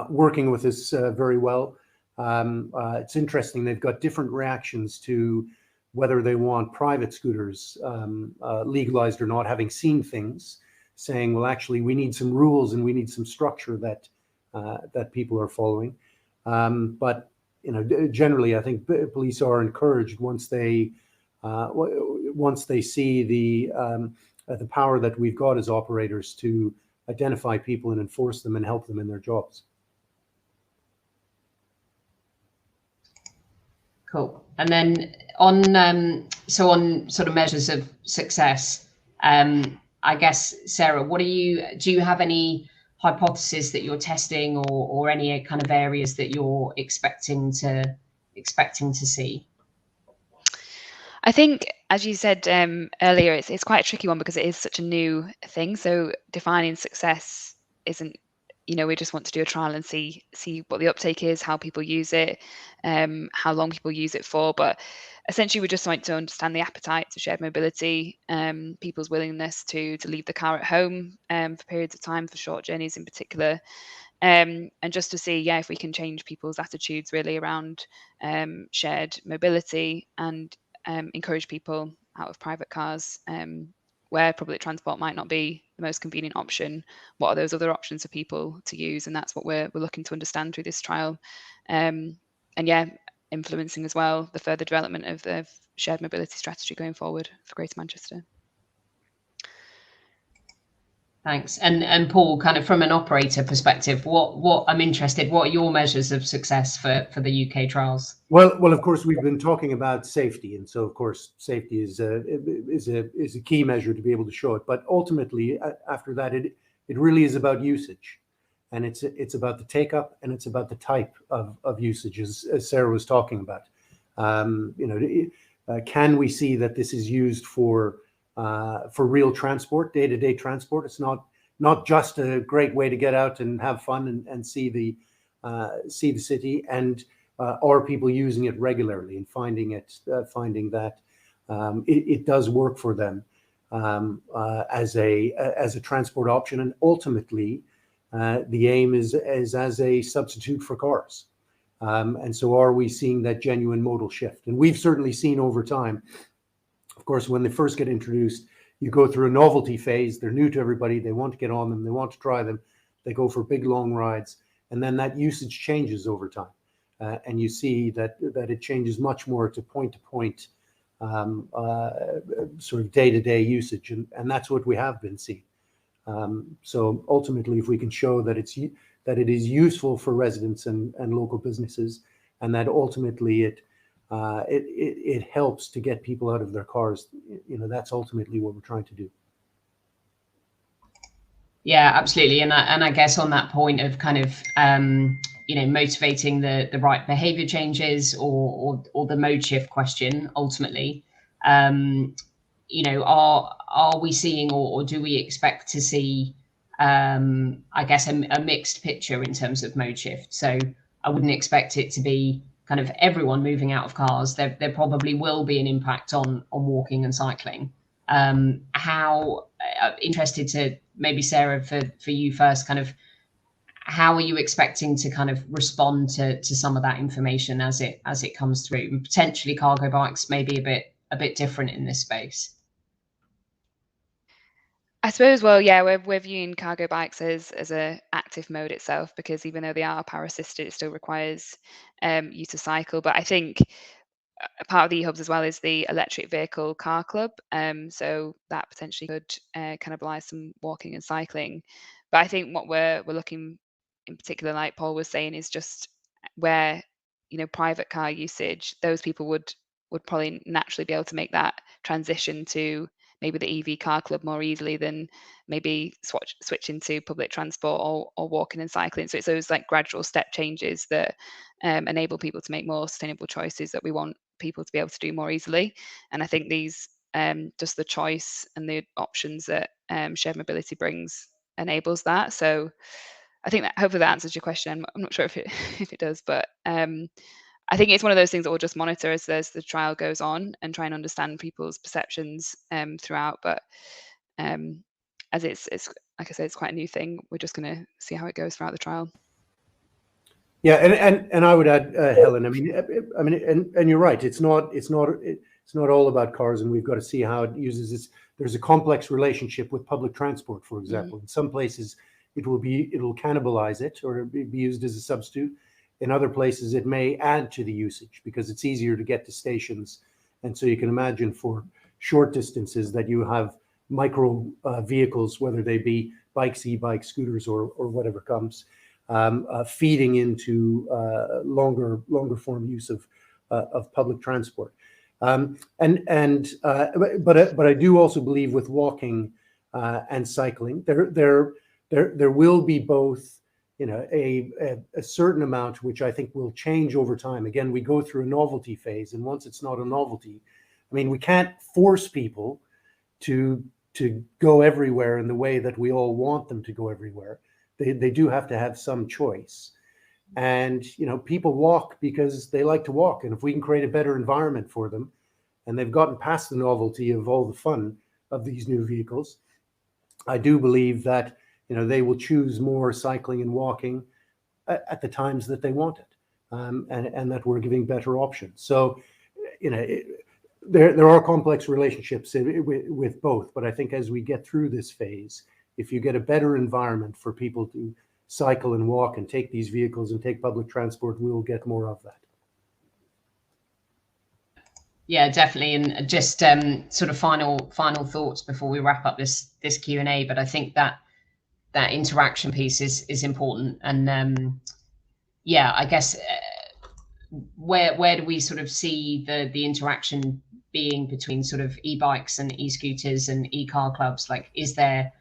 working with us very well. It's interesting, they've got different reactions to whether they want private scooters legalized or not, having seen things, saying, well, actually, we need some rules and we need some structure that people are following. But generally, I think police are encouraged once they see the power that we've got as operators to identify people and enforce them and help them in their jobs. Cool. And then on sort of measures of success, I guess, Sarah, do you have any hypotheses that you're testing or any kind of areas that you're expecting to see? I think, as you said earlier, it's quite a tricky one because it is such a new thing. So defining success isn't, we just want to do a trial and see what the uptake is, how people use it, how long people use it for. But essentially, we just want to understand the appetite for shared mobility, people's willingness to leave the car at home for periods of time, for short journeys in particular. And just to see, if we can change people's attitudes really around shared mobility and encourage people out of private cars where public transport might not be the most convenient option. What are those other options for people to use? And that's what we're looking to understand through this trial. And influencing as well the further development of the shared mobility strategy going forward for Greater Manchester. Thanks. And Paul, kind of from an operator perspective, what I'm interested, what are your measures of success for the UK trials? Well, of course, we've been talking about safety, and so of course, safety is a key measure to be able to show it. But ultimately, after that, it really is about usage, and it's about the take up, and it's about the type of usage, as Sarah was talking about. Can we see that this is used for real transport, day-to-day transport? It's not just a great way to get out and have fun and see the city, and are people using it regularly and finding that it does work for them as a transport option, and ultimately the aim is as a substitute for cars. And so are we seeing that genuine modal shift? And we've certainly seen over time. Of course, when they first get introduced, you go through a novelty phase. They're new to everybody. They want to get on them. They want to try them. They go for big, long rides. And then that usage changes over time. And you see that it changes much more to point-to-point sort of day-to-day usage. And that's what we have been seeing. So ultimately, if we can show that it is useful for residents and local businesses, and that ultimately it helps to get people out of their cars, that's ultimately what we're trying to do. Yeah, absolutely. And I guess on that point of kind of motivating the right behavior changes or the mode shift question, ultimately, are we seeing or do we expect to see I guess a mixed picture in terms of mode shift? So I wouldn't expect it to be kind of everyone moving out of cars. There probably will be an impact on walking and cycling. How interested to maybe Sarah for you first, kind of how are you expecting to kind of respond to some of that information as it comes through? And potentially cargo bikes may be a bit different in this space. I suppose, well, yeah, we're viewing cargo bikes as a active mode itself, because even though they are power assisted, it still requires you to cycle. But I think a part of the eHubs as well is the electric vehicle car club. So that potentially could cannibalise some walking and cycling. But I think what we're looking in particular, like Paul was saying, is just where private car usage, those people would probably naturally be able to make that transition to maybe the EV car club more easily than maybe switching to public transport or walking and cycling. So it's those like gradual step changes that enable people to make more sustainable choices that we want people to be able to do more easily. And I think these just the choice and the options that shared mobility brings enables that. So I think that hopefully that answers your question. I'm not sure if it if it does, but I think it's one of those things that we'll just monitor as the trial goes on and try and understand people's perceptions throughout. But as it's like I say, it's quite a new thing. We're just going to see how it goes throughout the trial. Yeah, and I would add, Helen. I mean, and you're right. It's not all about cars, and we've got to see how it uses this. There's a complex relationship with public transport, for example. In some places, it'll cannibalize it or be used as a substitute. In other places, it may add to the usage because it's easier to get to stations. And so you can imagine for short distances that you have micro vehicles, whether they be bikes, e-bikes, scooters, or whatever comes, feeding into longer form use of public transport. But I do also believe with walking and cycling, there will be both, a certain amount which I think will change over time. Again, we go through a novelty phase, and once it's not a novelty, I mean, we can't force people to go everywhere in the way that we all want them to go everywhere. They do have to have some choice. And, people walk because they like to walk. And if we can create a better environment for them, and they've gotten past the novelty of all the fun of these new vehicles, I do believe that, they will choose more cycling and walking at the times that they want it, and that we're giving better options. So, there are complex relationships with both. But I think as we get through this phase, if you get a better environment for people to cycle and walk and take these vehicles and take public transport, we will get more of that. Yeah, definitely. And just sort of final thoughts before we wrap up this Q&A. But I think that interaction piece is important. And I guess where do we sort of see the interaction being between sort of e-bikes and e-scooters and e-car clubs? Like, is there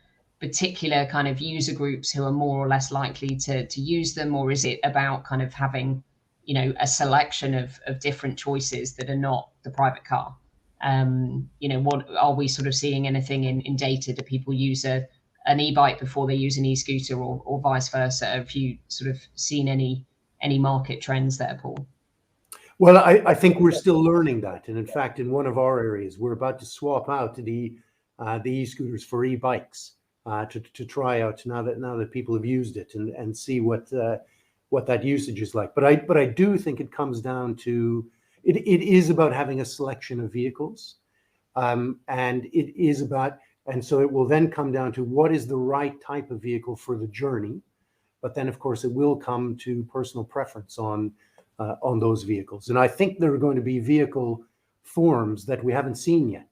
particular kind of user groups who are more or less likely to use them, or is it about kind of having a selection of different choices that are not the private car? What are we sort of seeing anything in data? Do people use an e-bike before they use an e-scooter, or vice versa? Have you sort of seen any market trends there, Paul? Well, I think we're still learning that, and in fact, in one of our areas, we're about to swap out the e-scooters for e-bikes to try out now that people have used it and see what that usage is like. But I do think it comes down to it is about having a selection of vehicles, and it is about, and so it will then come down to what is the right type of vehicle for the journey. But then, of course, it will come to personal preference on those vehicles. And I think there are going to be vehicle forms that we haven't seen yet,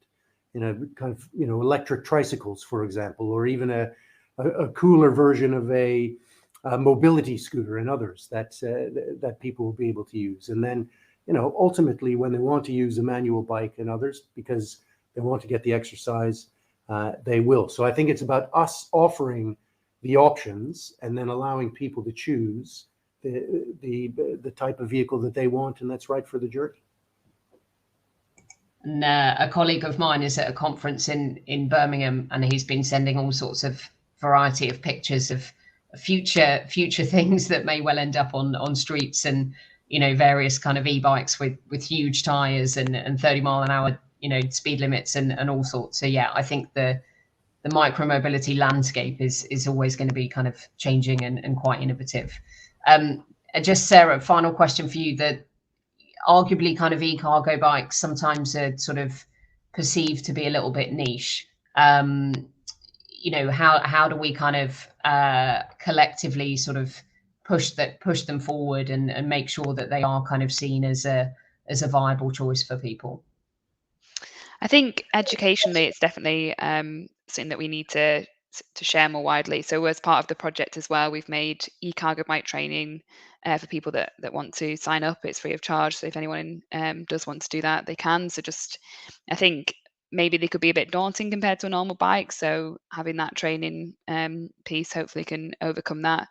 kind of, electric tricycles, for example, or even a cooler version of a mobility scooter and others that people will be able to use. And then, ultimately, when they want to use a manual bike and others, because they want to get the exercise, they will. So I think it's about us offering the options and then allowing people to choose the type of vehicle that they want and that's right for the journey. And a colleague of mine is at a conference in Birmingham, and he's been sending all sorts of variety of pictures of future things that may well end up on streets, and various kind of e-bikes with huge tires and 30 mile an hour speed limits and all sorts. So yeah, I think the micromobility landscape is always going to be kind of changing and quite innovative. Just Sarah, final question for you. That arguably kind of e-cargo bikes sometimes are sort of perceived to be a little bit niche. How do we kind of collectively sort of push them forward and make sure that they are kind of seen as a viable choice for people? I think educationally, it's definitely something that we need to share more widely. So as part of the project as well, we've made e-cargo bike training for people that want to sign up. It's free of charge. So if anyone does want to do that, they can. So I think maybe they could be a bit daunting compared to a normal bike. So having that training piece hopefully can overcome that.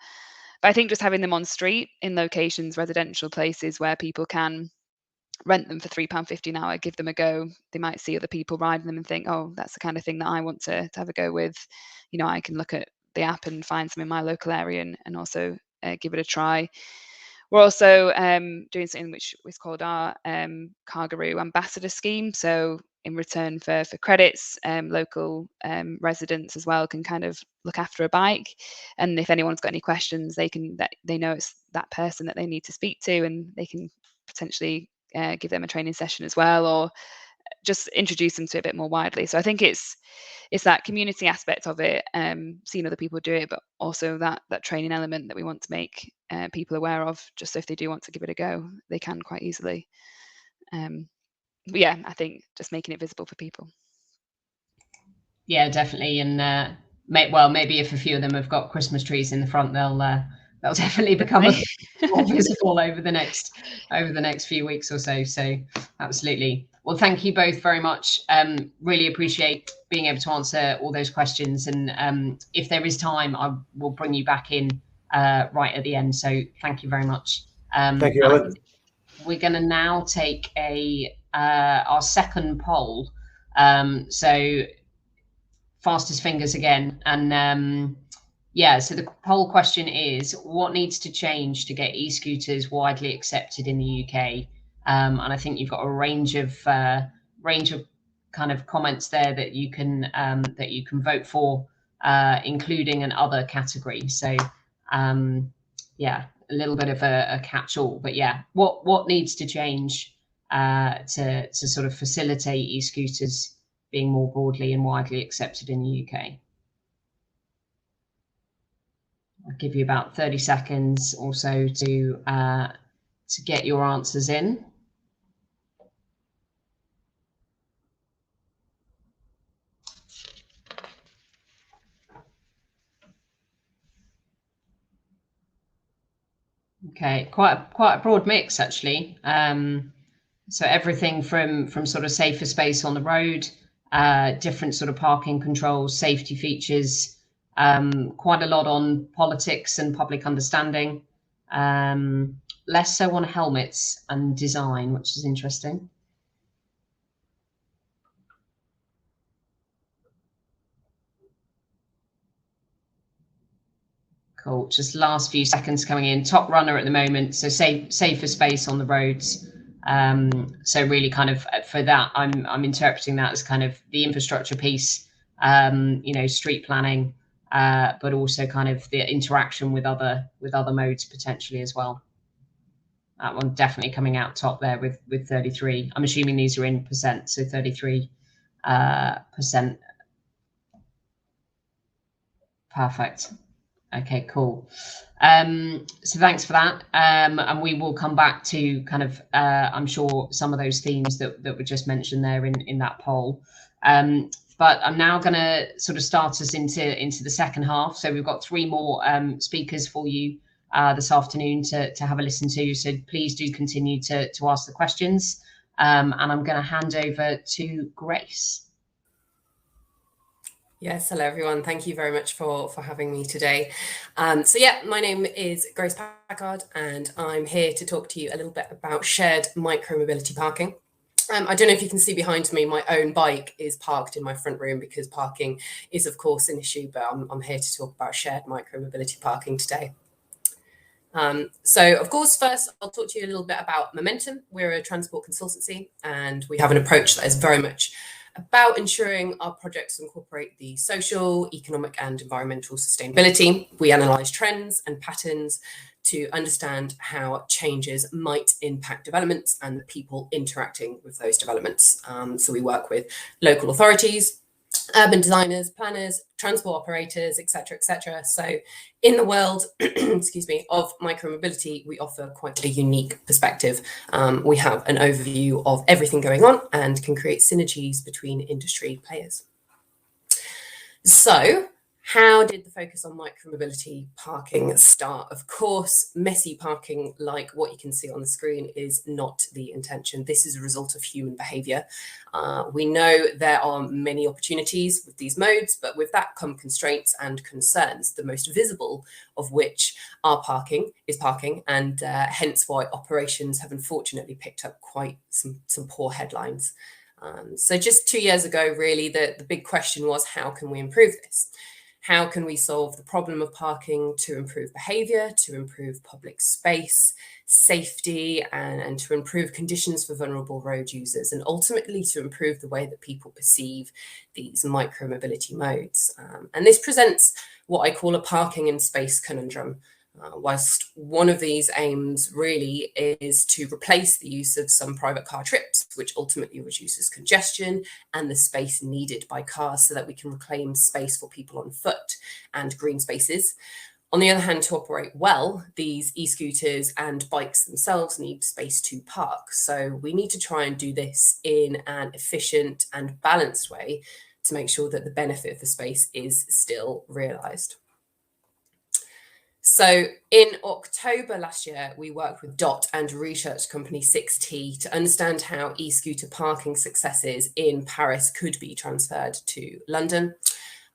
But I think just having them on street in locations, residential places where people can rent them for £3.50 an hour, give them a go. They might see other people riding them and think, oh, that's the kind of thing that I want to have a go with. I can look at the app and find some in my local area and also give it a try. We're also doing something which is called our Cargaroo Ambassador Scheme. So in return for credits, local residents as well can kind of look after a bike. And if anyone's got any questions, they know it's that person that they need to speak to, and they can potentially give them a training session as well, or just introduce them to it a bit more widely. So I think it's that community aspect of it, seeing other people do it, but also that training element that we want to make people aware of, just so if they do want to give it a go, they can quite easily. But yeah, I think just making it visible for people. Yeah, definitely. And maybe if a few of them have got Christmas trees in the front, they'll definitely become more visible over the next few weeks or so. So absolutely. Well, thank you both very much. Really appreciate being able to answer all those questions. And if there is time, I will bring you back in right at the end. So thank you very much. Thank you, Ellen. We're going to now take our second poll. So fastest fingers again. And so the poll question is, what needs to change to get e-scooters widely accepted in the UK? And I think you've got a range of kind of comments there that you can vote for, including an other category. So a little bit of a catch-all, but yeah, what needs to change to sort of facilitate e-scooters being more broadly and widely accepted in the UK? I'll give you about 30 seconds or so to get your answers in. Okay, quite a broad mix actually. So everything from sort of safer space on the road, different sort of parking controls, safety features, quite a lot on politics and public understanding, less so on helmets and design, which is interesting. Cool. Just last few seconds coming in. Top runner at the moment. So safer space on the roads. So really kind of for that, I'm interpreting that as kind of the infrastructure piece, street planning, but also kind of the interaction with other modes potentially as well. That one definitely coming out top there with 33. I'm assuming these are in percent, so 33%. Perfect. Okay, cool. So thanks for that. And we will come back to kind of, I'm sure, some of those themes that were just mentioned there in that poll. But I'm now going to sort of start us into the second half. So we've got 3 more speakers for you this afternoon to have a listen to. So please do continue to ask the questions. And I'm going to hand over to Grace. Yes, hello everyone. Thank you very much for having me today. My name is Grace Packard, and I'm here to talk to you a little bit about shared micromobility parking. I don't know if you can see behind me, my own bike is parked in my front room because parking is, of course, an issue, but I'm here to talk about shared micromobility parking today. Of course, first, I'll talk to you a little bit about Momentum. We're a transport consultancy, and we have an approach that is very much about ensuring our projects incorporate the social, economic, and environmental sustainability. We analyse trends and patterns to understand how changes might impact developments and the people interacting with those developments. So we work with local authorities, urban designers, planners, transport operators, etc., etc. So in the world, excuse me, of micromobility, we offer quite a unique perspective. We have an overview of everything going on and can create synergies between industry players. So How did the focus on micromobility parking start? Of course, messy parking, like what you can see on the screen, is not the intention. This is a result of human behaviour. We know there are many opportunities with these modes, but with that come constraints and concerns, the most visible of which are parking, and hence why operations have unfortunately picked up quite some poor headlines. So just 2 years ago, really, the big question was, how can we improve this? How can we solve the problem of parking to improve behaviour, to improve public space, safety, and to improve conditions for vulnerable road users, and ultimately to improve the way that people perceive these micromobility modes? And this presents what I call a parking and space conundrum. Whilst one of these aims really is to replace the use of some private car trips, which ultimately reduces congestion and the space needed by cars so that we can reclaim space for people on foot and green spaces. On the other hand, to operate well, these e-scooters and bikes themselves need space to park. So we need to try and do this in an efficient and balanced way to make sure that the benefit of the space is still realised. So in October last year, we worked with DOT and research company 6T to understand how e-scooter parking successes in Paris could be transferred to London.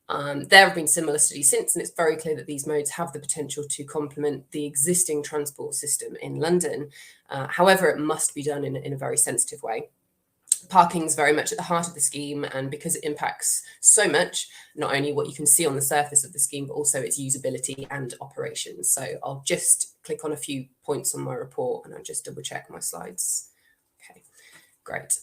There have been similar studies since, and it's very clear that these modes have the potential to complement the existing transport system in London. However, it must be done in a very sensitive way. Parking is very much at the heart of the scheme, and because it impacts so much, not only what you can see on the surface of the scheme, but also its usability and operations. So I'll just click on a few points on my report and I'll just double check my slides. Okay, great.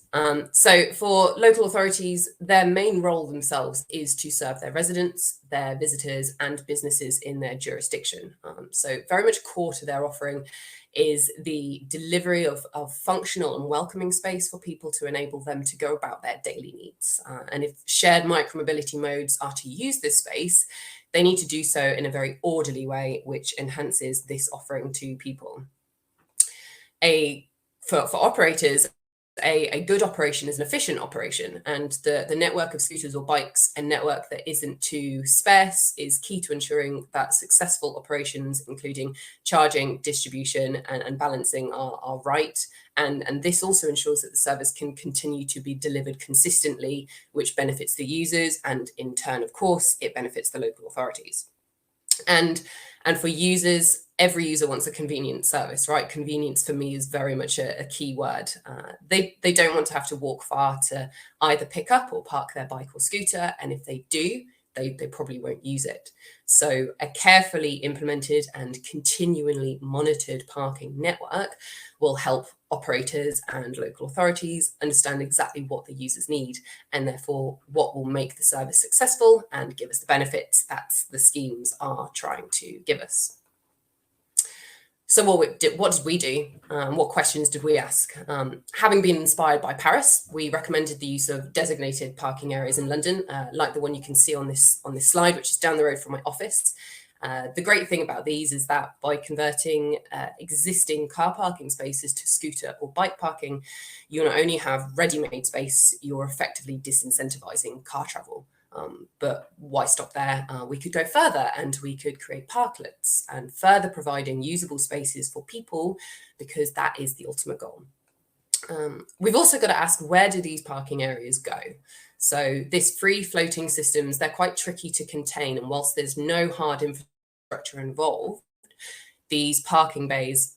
So for local authorities, their main role themselves is to serve their residents, their visitors and businesses in their jurisdiction. So very much core to their offering is the delivery of functional and welcoming space for people to enable them to go about their daily needs. And if shared micromobility modes are to use this space, they need to do so in a very orderly way, which enhances this offering to people. For operators, a good operation is an efficient operation, and the network of scooters or bikes, a network that isn't too sparse, is key to ensuring that successful operations, including charging, distribution, and balancing, are right. And this also ensures that the service can continue to be delivered consistently, which benefits the users, and in turn, of course, it benefits the local authorities. And for users, every user wants a convenient service, right? Convenience for me is very much a key word. They don't want to have to walk far to either pick up or park their bike or scooter. And if they do, they probably won't use it. So a carefully implemented and continually monitored parking network will help operators and local authorities understand exactly what the users need, and therefore what will make the service successful and give us the benefits that the schemes are trying to give us. So what did we do? What questions did we ask? Having been inspired by Paris, we recommended the use of designated parking areas in London, like the one you can see on this slide, which is down the road from my office. The great thing about these is that by converting existing car parking spaces to scooter or bike parking, you not only have ready-made space, you're effectively disincentivizing car travel. But why stop there? We could go further, and we could create parklets and further providing usable spaces for people, because that is the ultimate goal. We've also got to ask, where do these parking areas go? So this free floating systems, they're quite tricky to contain, and whilst there's no hard infrastructure involved, these parking bays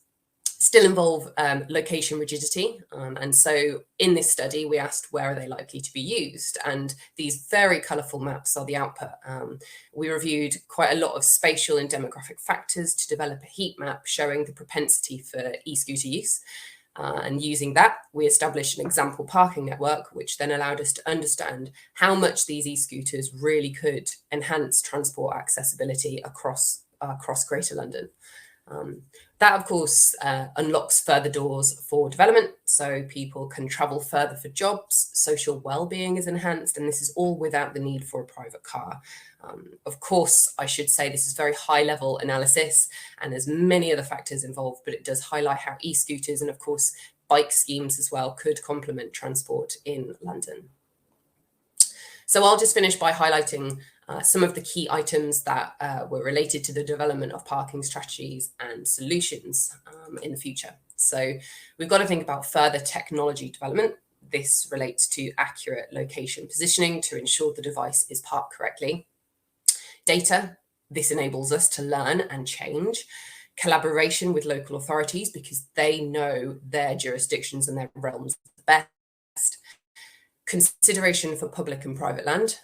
still involve location rigidity. And so in this study, we asked, where are they likely to be used? And these very colourful maps are the output. We reviewed quite a lot of spatial and demographic factors to develop a heat map showing the propensity for e-scooter use. And using that, we established an example parking network, which then allowed us to understand how much these e-scooters really could enhance transport accessibility across Greater London. That, of course, unlocks further doors for development, so people can travel further for jobs, social well-being is enhanced, and this is all without the need for a private car. Of course, I should say this is very high-level analysis, and there's many other factors involved, but it does highlight how e-scooters and, of course, bike schemes as well could complement transport in London. So I'll just finish by highlighting some of the key items that were related to the development of parking strategies and solutions in the future. So we've got to think about further technology development. This relates to accurate location positioning to ensure the device is parked correctly. Data, this enables us to learn and change. Collaboration with local authorities because they know their jurisdictions and their realms the best. Consideration for public and private land.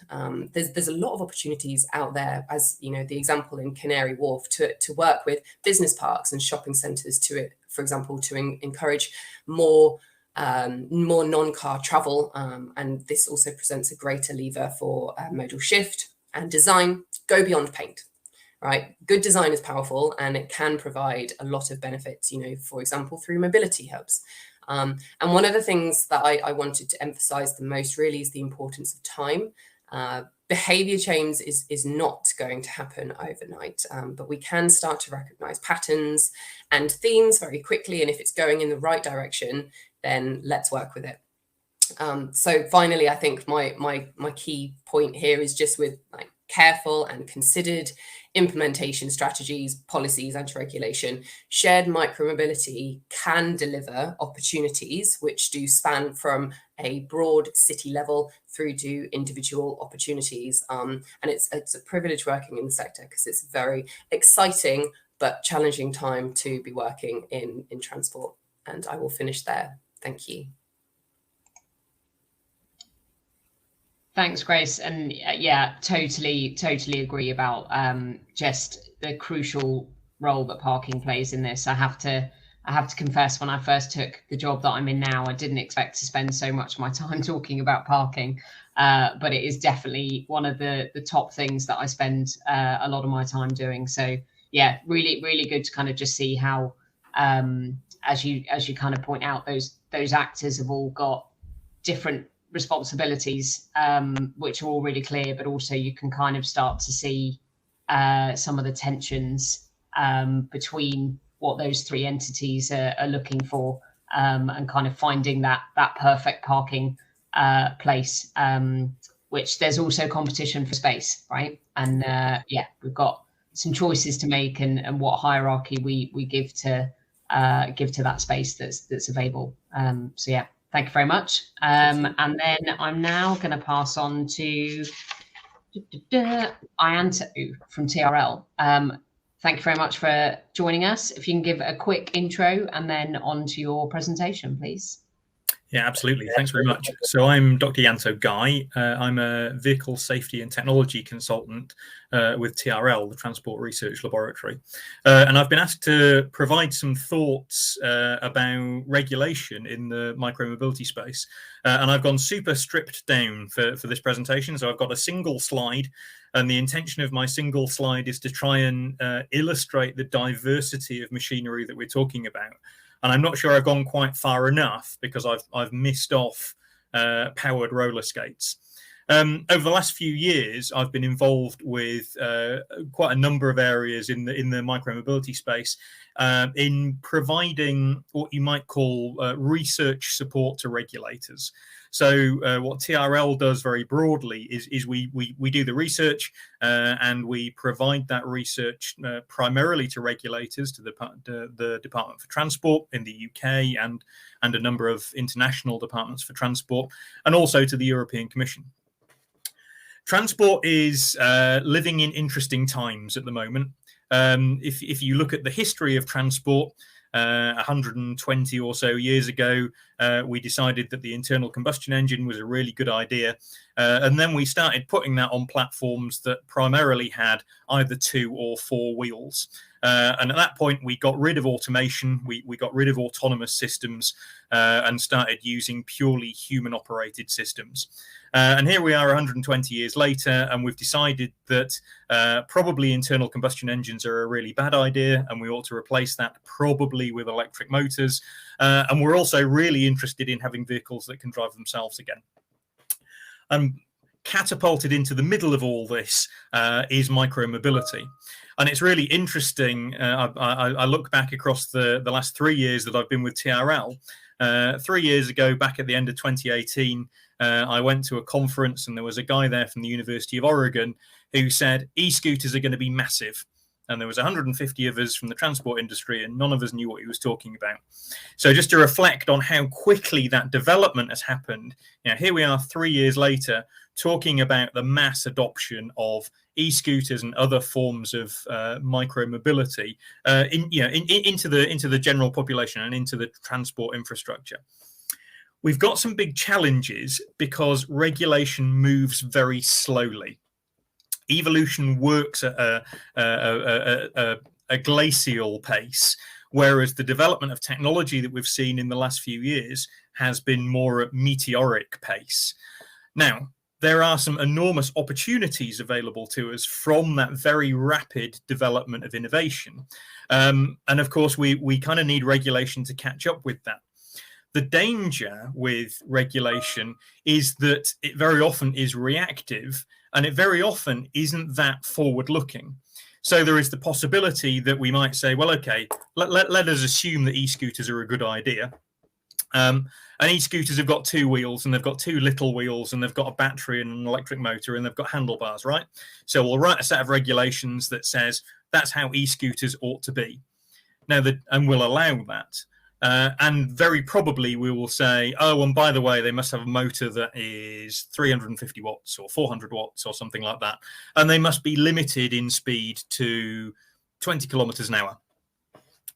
There's a lot of opportunities out there, as you know, the example in Canary Wharf, to work with business parks and shopping centres to, for example, to encourage more non-car travel, and this also presents a greater lever for modal shift. And design, go beyond paint. Right, good design is powerful and it can provide a lot of benefits, you know, for example, through mobility hubs. And one of the things that I wanted to emphasize the most really is the importance of time. Behavior change is not going to happen overnight, but we can start to recognize patterns and themes very quickly. And if it's going in the right direction, then let's work with it. So finally, I think my key point here is just with like careful and considered implementation strategies, policies, anti-regulation, shared micromobility can deliver opportunities which do span from a broad city level through to individual opportunities. And it's a privilege working in the sector because it's a very exciting but challenging time to be working in transport. And I will finish there. Thank you. Thanks, Grace. And yeah, totally agree about just the crucial role that parking plays in this. I have to confess, when I first took the job that I'm in now, I didn't expect to spend so much of my time talking about parking, but it is definitely one of the top things that I spend a lot of my time doing. So yeah, really good to kind of just see how, as you kind of point out, those actors have all got different responsibilities, which are all really clear, but also you can kind of start to see some of the tensions between what those three entities are looking for, and kind of finding that perfect parking place, which there's also competition for space, right? And yeah, we've got some choices to make, and what hierarchy we give to that space that's available. So yeah, thank you very much. And then I'm now going to pass on to Ianto from TRL. Thank you very much for joining us. If you can give a quick intro and then on to your presentation, please. Yeah, absolutely. Thanks very much. So I'm Dr. Ianto Guy. I'm a vehicle safety and technology consultant with TRL, the Transport Research Laboratory. And I've been asked to provide some thoughts about regulation in the micromobility space. And I've gone super stripped down for this presentation. So I've got a single slide, and the intention of my single slide is to try and illustrate the diversity of machinery that we're talking about. And I'm not sure I've gone quite far enough because I've missed off powered roller skates. Over the last few years, I've been involved with quite a number of areas in the micromobility space in providing what you might call research support to regulators. So what TRL does very broadly is we do the research and we provide that research primarily to regulators, to the Department for Transport in the UK and a number of international departments for transport, and also to the European Commission. Transport is living in interesting times at the moment. If you look at the history of transport, 120 or so years ago, we decided that the internal combustion engine was a really good idea. And then we started putting that on platforms that primarily had either 2 or 4 wheels. And at that point, we got rid of automation, we got rid of autonomous systems, and started using purely human-operated systems. And here we are 120 years later, and we've decided that probably internal combustion engines are a really bad idea, and we ought to replace that probably with electric motors. And we're also really interested in having vehicles that can drive themselves again. Catapulted into the middle of all this is micromobility. And it's really interesting. I look back across the last 3 years that I've been with TRL. 3 years ago, back at the end of 2018, I went to a conference, and there was a guy there from the University of Oregon who said e-scooters are going to be massive. And there was 150 of us from the transport industry, and none of us knew what he was talking about. So just to reflect on how quickly that development has happened, here we are 3 years later talking about the mass adoption of e-scooters and other forms of micromobility into the general population and into the transport infrastructure. We've got some big challenges because regulation moves very slowly. Evolution works at a glacial pace, whereas the development of technology that we've seen in the last few years has been more at meteoric pace. Now, there are some enormous opportunities available to us from that very rapid development of innovation. And of course, we kind of need regulation to catch up with that. The danger with regulation is that it very often is reactive, and it very often isn't that forward-looking. So there is the possibility that we might say, well, okay, let us assume that e-scooters are a good idea. And e-scooters have got 2 wheels, and they've got 2 little wheels, and they've got a battery and an electric motor, and they've got handlebars, right? So we'll write a set of regulations that says that's how e-scooters ought to be. Now, and we'll allow that. And very probably we will say, oh, and by the way, they must have a motor that is 350 watts or 400 watts or something like that. And they must be limited in speed to 20 kilometers an hour.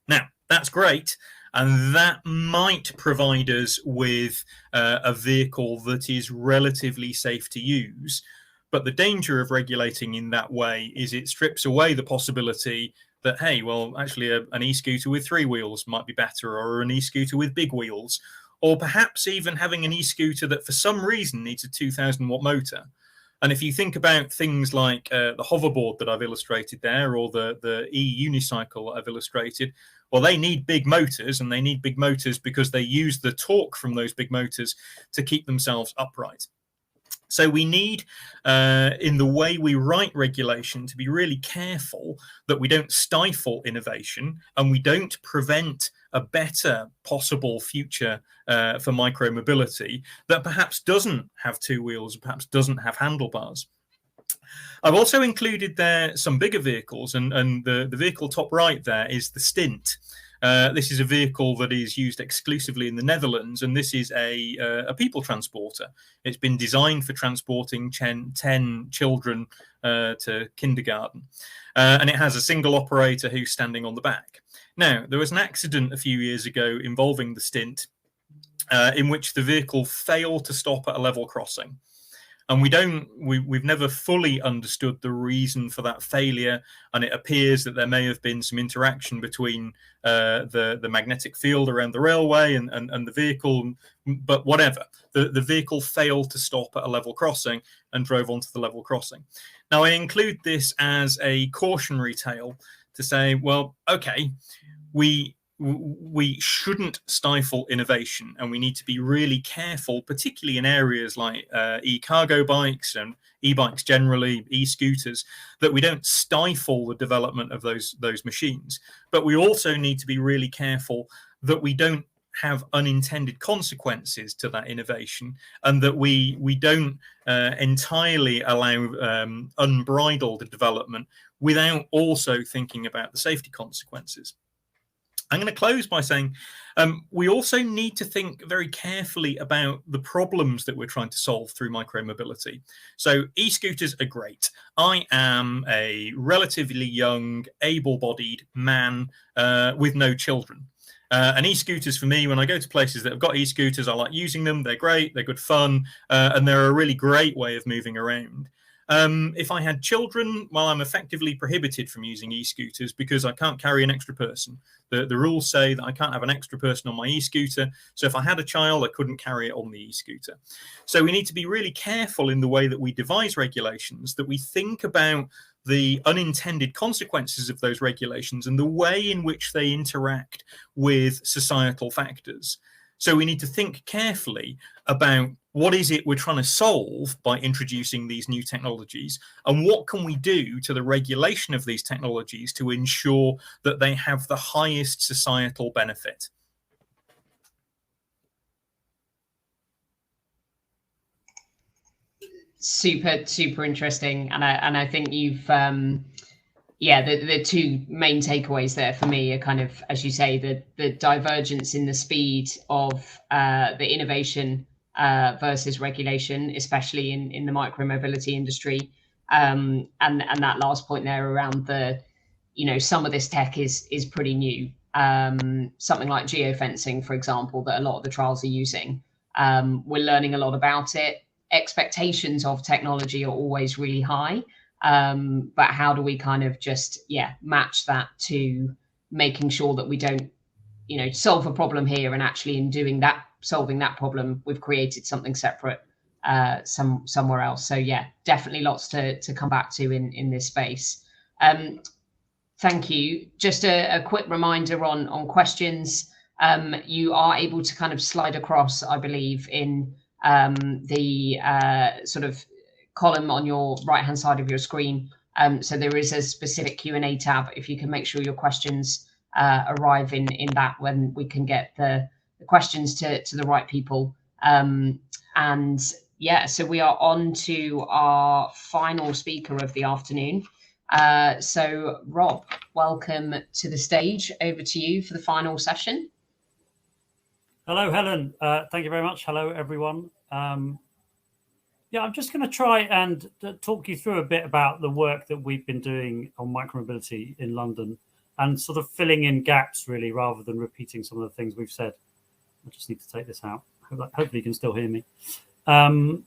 Now, that's great. And that might provide us with a vehicle that is relatively safe to use. But the danger of regulating in that way is it strips away the possibility that, hey, well, actually an e-scooter with 3 wheels might be better, or an e-scooter with big wheels, or perhaps even having an e-scooter that for some reason needs a 2,000 watt motor. And if you think about things like the hoverboard that I've illustrated there, or the e-unicycle that I've illustrated, well, they need big motors, and they need big motors because they use the torque from those big motors to keep themselves upright. So we need, in the way we write regulation, to be really careful that we don't stifle innovation and we don't prevent a better possible future for micromobility that perhaps doesn't have 2 wheels, perhaps doesn't have handlebars. I've also included there some bigger vehicles, and the vehicle top right there is the Stint. This is a vehicle that is used exclusively in the Netherlands, and this is a people transporter. It's been designed for transporting 10 children to kindergarten, and it has a single operator who's standing on the back. Now, there was an accident a few years ago involving the Stint in which the vehicle failed to stop at a level crossing. And we've never fully understood the reason for that failure, and it appears that there may have been some interaction between the magnetic field around the railway and the vehicle, but whatever. The vehicle failed to stop at a level crossing and drove onto the level crossing. Now, I include this as a cautionary tale to say, well, okay, we shouldn't stifle innovation, and we need to be really careful, particularly in areas like e-cargo bikes and e-bikes generally, e-scooters, that we don't stifle the development of those machines. But we also need to be really careful that we don't have unintended consequences to that innovation, and that we don't entirely allow unbridled development without also thinking about the safety consequences. I'm going to close by saying we also need to think very carefully about the problems that we're trying to solve through micromobility. So e-scooters are great. I am a relatively young, able-bodied man with no children. And e-scooters for me, when I go to places that have got e-scooters, I like using them. They're great, they're good fun, and they're a really great way of moving around. If I had children, well, I'm effectively prohibited from using e-scooters because I can't carry an extra person. The rules say that I can't have an extra person on my e-scooter. So if I had a child, I couldn't carry it on the e-scooter. So we need to be really careful in the way that we devise regulations, that we think about the unintended consequences of those regulations and the way in which they interact with societal factors. So we need to think carefully about what is it we're trying to solve by introducing these new technologies, and what can we do to the regulation of these technologies to ensure that they have the highest societal benefit. super interesting, and I think you've the two main takeaways there for me are kind of, as you say, the divergence in the speed of the innovation versus regulation, especially in the micromobility industry, and that last point there around the, some of this tech is pretty new. Something like geofencing, for example, that a lot of the trials are using. We're learning a lot about it. Expectations of technology are always really high. But how do we kind of just match that to making sure that we don't solve a problem here, and actually in doing that, solving that problem, we've created something separate somewhere else. So definitely lots to come back to in this space. Thank you. Just a quick reminder on questions. You are able to kind of slide across, I believe, in the sort of column on your right hand side of your screen. So there is a specific Q&A tab. If you can make sure your questions arrive in that, when we can get the questions to the right people. So we are on to our final speaker of the afternoon. So Rob, welcome to the stage. Over to you for the final session. Hello, Helen. Thank you very much. Hello, everyone. I'm just going to try and talk you through a bit about the work that we've been doing on micromobility in London, and sort of filling in gaps, really, rather than repeating some of the things we've said. I just need to take this out. Hopefully you can still hear me. So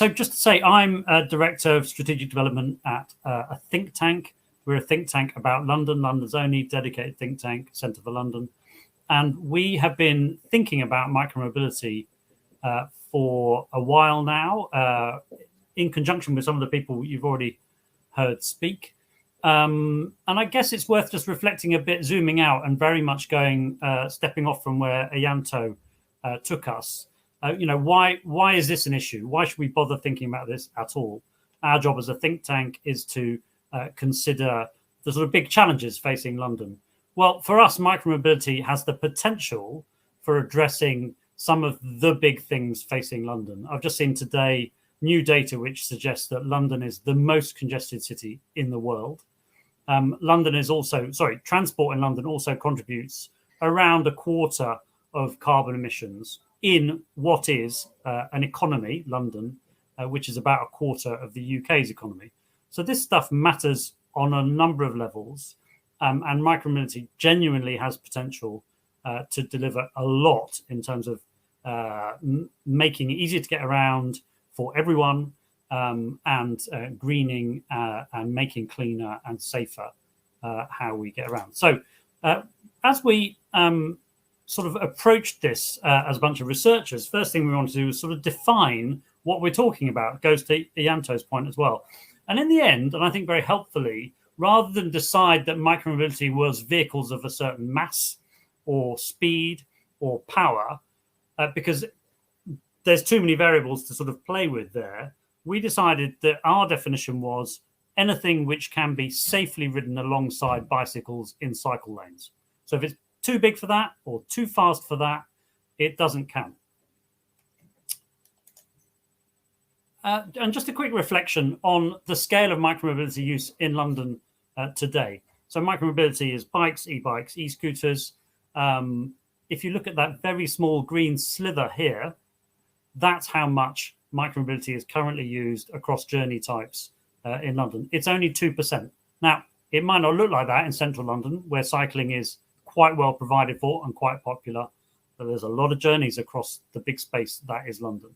just to say, I'm a Director of Strategic Development at a think tank. We're a think tank about London, London's only dedicated think tank, Centre for London. And we have been thinking about micromobility for a while now, in conjunction with some of the people you've already heard speak. And I guess it's worth just reflecting a bit, zooming out, and very much going, stepping off from where Ianto took us. Why is this an issue? Why should we bother thinking about this at all? Our job as a think tank is to consider the sort of big challenges facing London. Well, for us, micromobility has the potential for addressing some of the big things facing London. I've just seen today new data which suggests that London is the most congested city in the world. Transport in London also contributes around a quarter of carbon emissions in what is an economy, London, which is about a quarter of the UK's economy. So this stuff matters on a number of levels, and micromobility genuinely has potential to deliver a lot in terms of making it easier to get around for everyone, and greening and making cleaner and safer how we get around. So as we sort of approached this as a bunch of researchers, first thing we want to do is sort of define what we're talking about. It goes to Ianto's point as well. And in the end, and I think very helpfully, rather than decide that micromobility was vehicles of a certain mass or speed or power, because there's too many variables to sort of play with there, we decided that our definition was anything which can be safely ridden alongside bicycles in cycle lanes. So if it's too big for that or too fast for that, it doesn't count. And just a quick reflection on the scale of micromobility use in London today. So micromobility is bikes, e-bikes, e-scooters. If you look at that very small green slither here, that's how much micromobility is currently used across journey types in London. It's only 2%. Now, it might not look like that in central London, where cycling is quite well provided for and quite popular, but there's a lot of journeys across the big space that is London.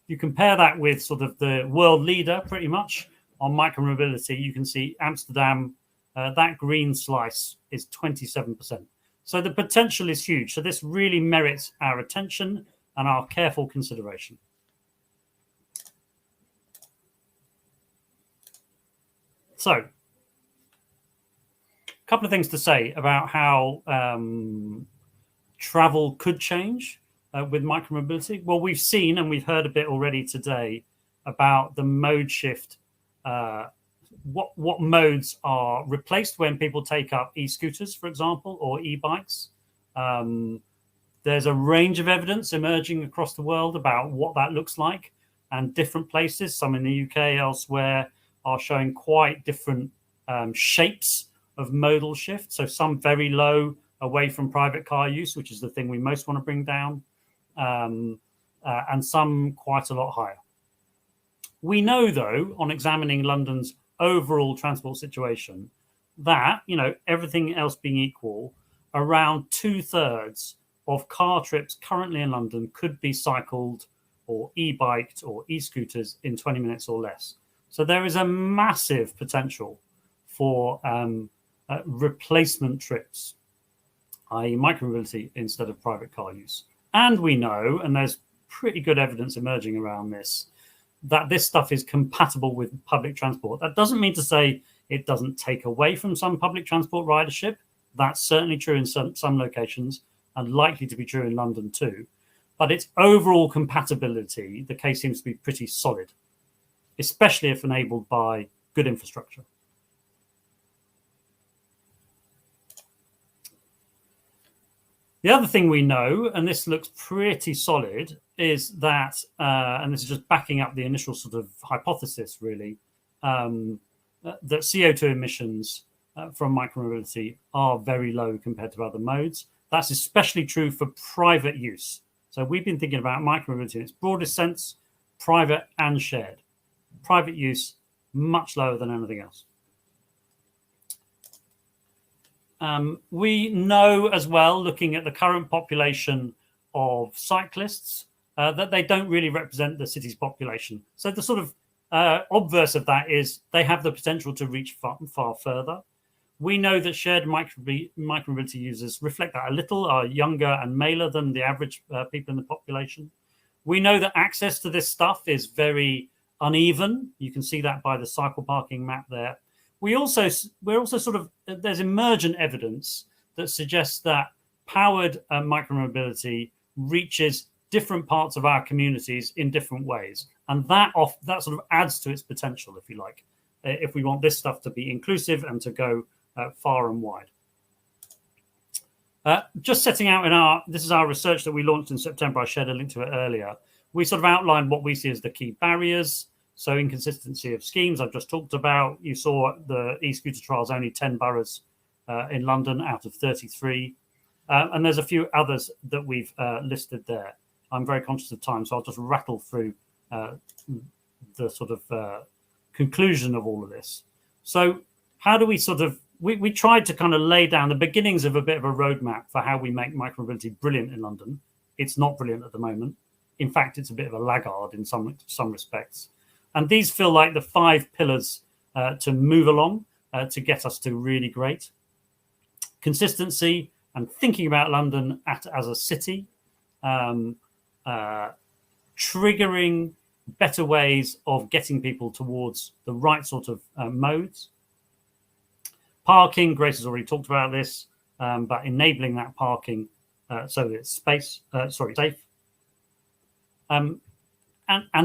You compare that with sort of the world leader, pretty much, on micromobility, you can see Amsterdam, that green slice is 27%. So the potential is huge. So this really merits our attention and our careful consideration. So a couple of things to say about how travel could change with micromobility. Well, we've seen and we've heard a bit already today about the mode shift, what modes are replaced when people take up e-scooters, for example, or e-bikes. There's a range of evidence emerging across the world about what that looks like and different places, some in the UK, elsewhere, are showing quite different shapes of modal shift. So some very low away from private car use, which is the thing we most want to bring down, and some quite a lot higher. We know, though, on examining London's overall transport situation, that, you know, everything else being equal, around 2/3 of car trips currently in London could be cycled or e-biked or e-scooters in 20 minutes or less. So there is a massive potential for replacement trips, i.e. micromobility instead of private car use. And we know, and there's pretty good evidence emerging around this, that this stuff is compatible with public transport. That doesn't mean to say it doesn't take away from some public transport ridership. That's certainly true in some locations and likely to be true in London too. But its overall compatibility, the case seems to be pretty solid, especially if enabled by good infrastructure. The other thing we know, and this looks pretty solid, is that, and this is just backing up the initial sort of hypothesis really, that CO2 emissions from micromobility are very low compared to other modes. That's especially true for private use. So we've been thinking about micromobility in its broadest sense, private and shared. Private use, much lower than anything else. We know as well, looking at the current population of cyclists, that they don't really represent the city's population. So the sort of obverse of that is they have the potential to reach far further. We know that shared micromobility users reflect that a little, are younger and maler than the average people in the population. We know that access to this stuff is very uneven. You can see that by the cycle parking map there. We're also sort of, there's emergent evidence that suggests that powered micromobility reaches different parts of our communities in different ways. And that sort of adds to its potential, if you like, if we want this stuff to be inclusive and to go far and wide. Just setting out this is our research that we launched in September. I shared a link to it earlier. We sort of outlined what we see as the key barriers. So inconsistency of schemes I've just talked about. You saw the e-scooter trials, only 10 boroughs in London out of 33. And there's a few others that we've listed there. I'm very conscious of time, so I'll just rattle through the sort of conclusion of all of this. So how do we sort of, we tried to kind of lay down the beginnings of a bit of a roadmap for how we make micromobility brilliant in London. It's not brilliant at the moment. In fact, it's a bit of a laggard in some respects. And these feel like the 5 pillars to move along to get us to really great. Consistency and thinking about London as a city. Triggering better ways of getting people towards the right sort of modes. Parking, Grace has already talked about this, but enabling that parking so that it's safe. And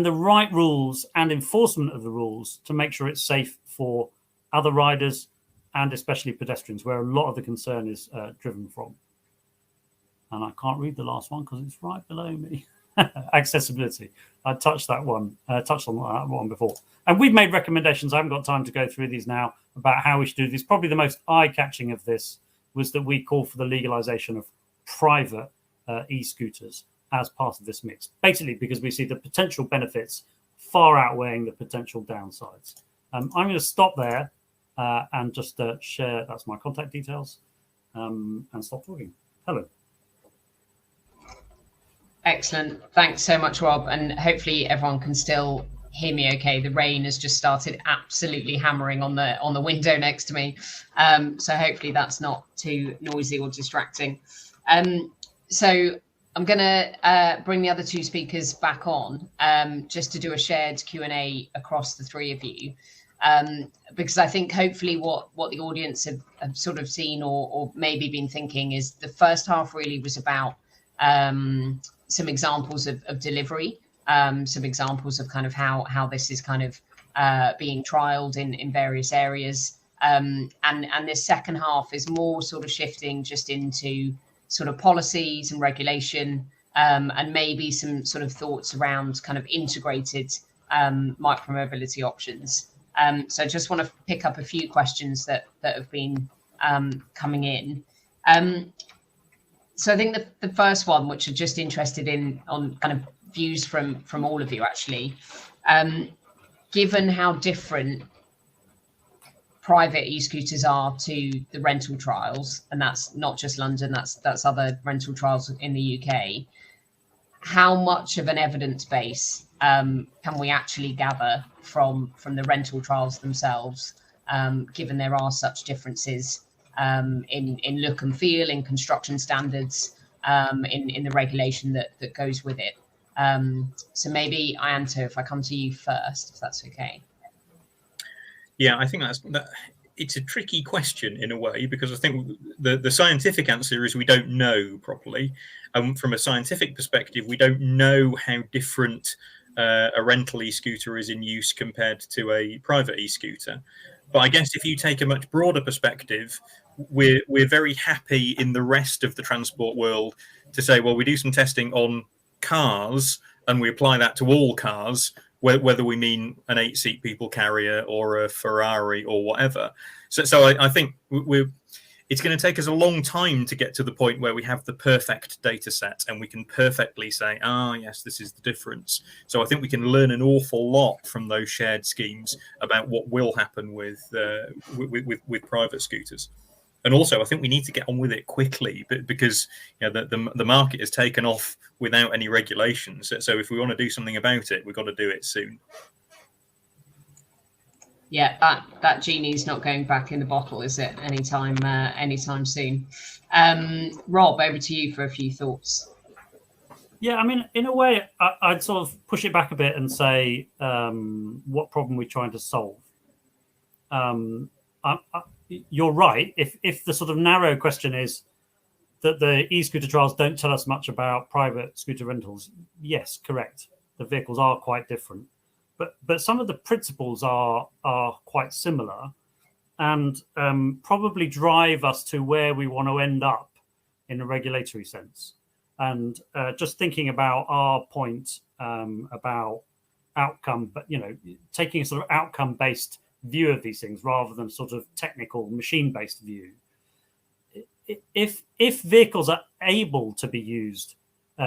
the right rules and enforcement of the rules to make sure it's safe for other riders and especially pedestrians, where a lot of the concern is driven from. And I can't read the last one because it's right below me. Accessibility. I touched on that one before. And we've made recommendations. I haven't got time to go through these now about how we should do this. Probably the most eye-catching of this was that we call for the legalization of private e-scooters as part of this mix, basically because we see the potential benefits far outweighing the potential downsides. I'm going to stop there and just share, that's my contact details, and stop talking. Helen. Excellent. Thanks so much, Rob. And hopefully everyone can still hear me okay. The rain has just started absolutely hammering on the window next to me. So hopefully that's not too noisy or distracting. So I'm going to bring the other 2 speakers back on just to do a shared Q&A across the 3 of you. Because I think hopefully what the audience have sort of seen or maybe been thinking is the first half really was about some examples of delivery, some examples of kind of how this is kind of being trialed in various areas. And this second half is more sort of shifting just into sort of policies and regulation, and maybe some sort of thoughts around kind of integrated micromobility options. So I just want to pick up a few questions that have been coming in. So I think the first one, which I'm just interested in on kind of views from all of you actually, given how different private e-scooters are to the rental trials, and that's not just London, that's other rental trials in the UK, how much of an evidence base can we actually gather from the rental trials themselves, given there are such differences in look and feel, in construction standards, in the regulation that goes with it? So maybe, Ianto, if I come to you first, if that's okay. Yeah, I think it's a tricky question in a way, because I think the scientific answer is we don't know properly. From a scientific perspective, we don't know how different a rental e-scooter is in use compared to a private e-scooter. But I guess if you take a much broader perspective, we're very happy in the rest of the transport world to say, well, we do some testing on cars and we apply that to all cars, whether we mean an 8-seat people carrier or a Ferrari or whatever. So I think it's going to take us a long time to get to the point where we have the perfect data set and we can perfectly say, yes, this is the difference. So I think we can learn an awful lot from those shared schemes about what will happen with private scooters. And also, I think we need to get on with it quickly, because the market has taken off without any regulations. So if we want to do something about it, we've got to do it soon. Yeah, that genie's not going back in the bottle, is it? Anytime soon. Rob, over to you for a few thoughts. Yeah, I mean, in a way, I'd sort of push it back a bit and say, what problem we're trying to solve. You're right. If the sort of narrow question is that the e-scooter trials don't tell us much about private scooter rentals, yes, correct. The vehicles are quite different, but some of the principles are quite similar, and probably drive us to where we want to end up in a regulatory sense. And just thinking about our point about outcome, but taking a sort of outcome-based view of these things rather than sort of technical machine-based view. If vehicles are able to be used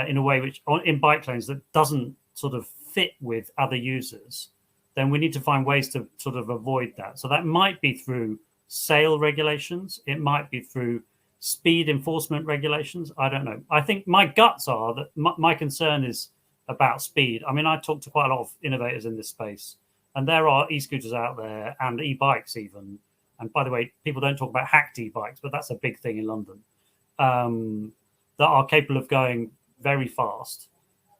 in a way which in bike lanes that doesn't sort of fit with other users, then we need to find ways to sort of avoid that. So that might be through sale regulations. It might be through speed enforcement regulations. I don't know. I think my guts are that my concern is about speed. I mean, I talk to quite a lot of innovators in this space, and there are e-scooters out there and e-bikes even. And by the way, people don't talk about hacked e-bikes, but that's a big thing in London, that are capable of going very fast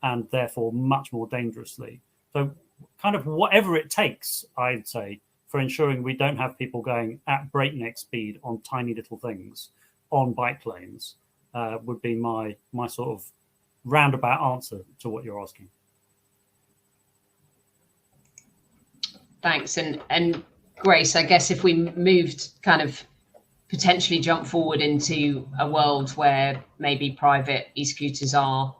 and therefore much more dangerously. So kind of whatever it takes, I'd say, for ensuring we don't have people going at breakneck speed on tiny little things on bike lanes would be my sort of roundabout answer to what you're asking. Thanks. And Grace, I guess if we moved kind of potentially jump forward into a world where maybe private e-scooters are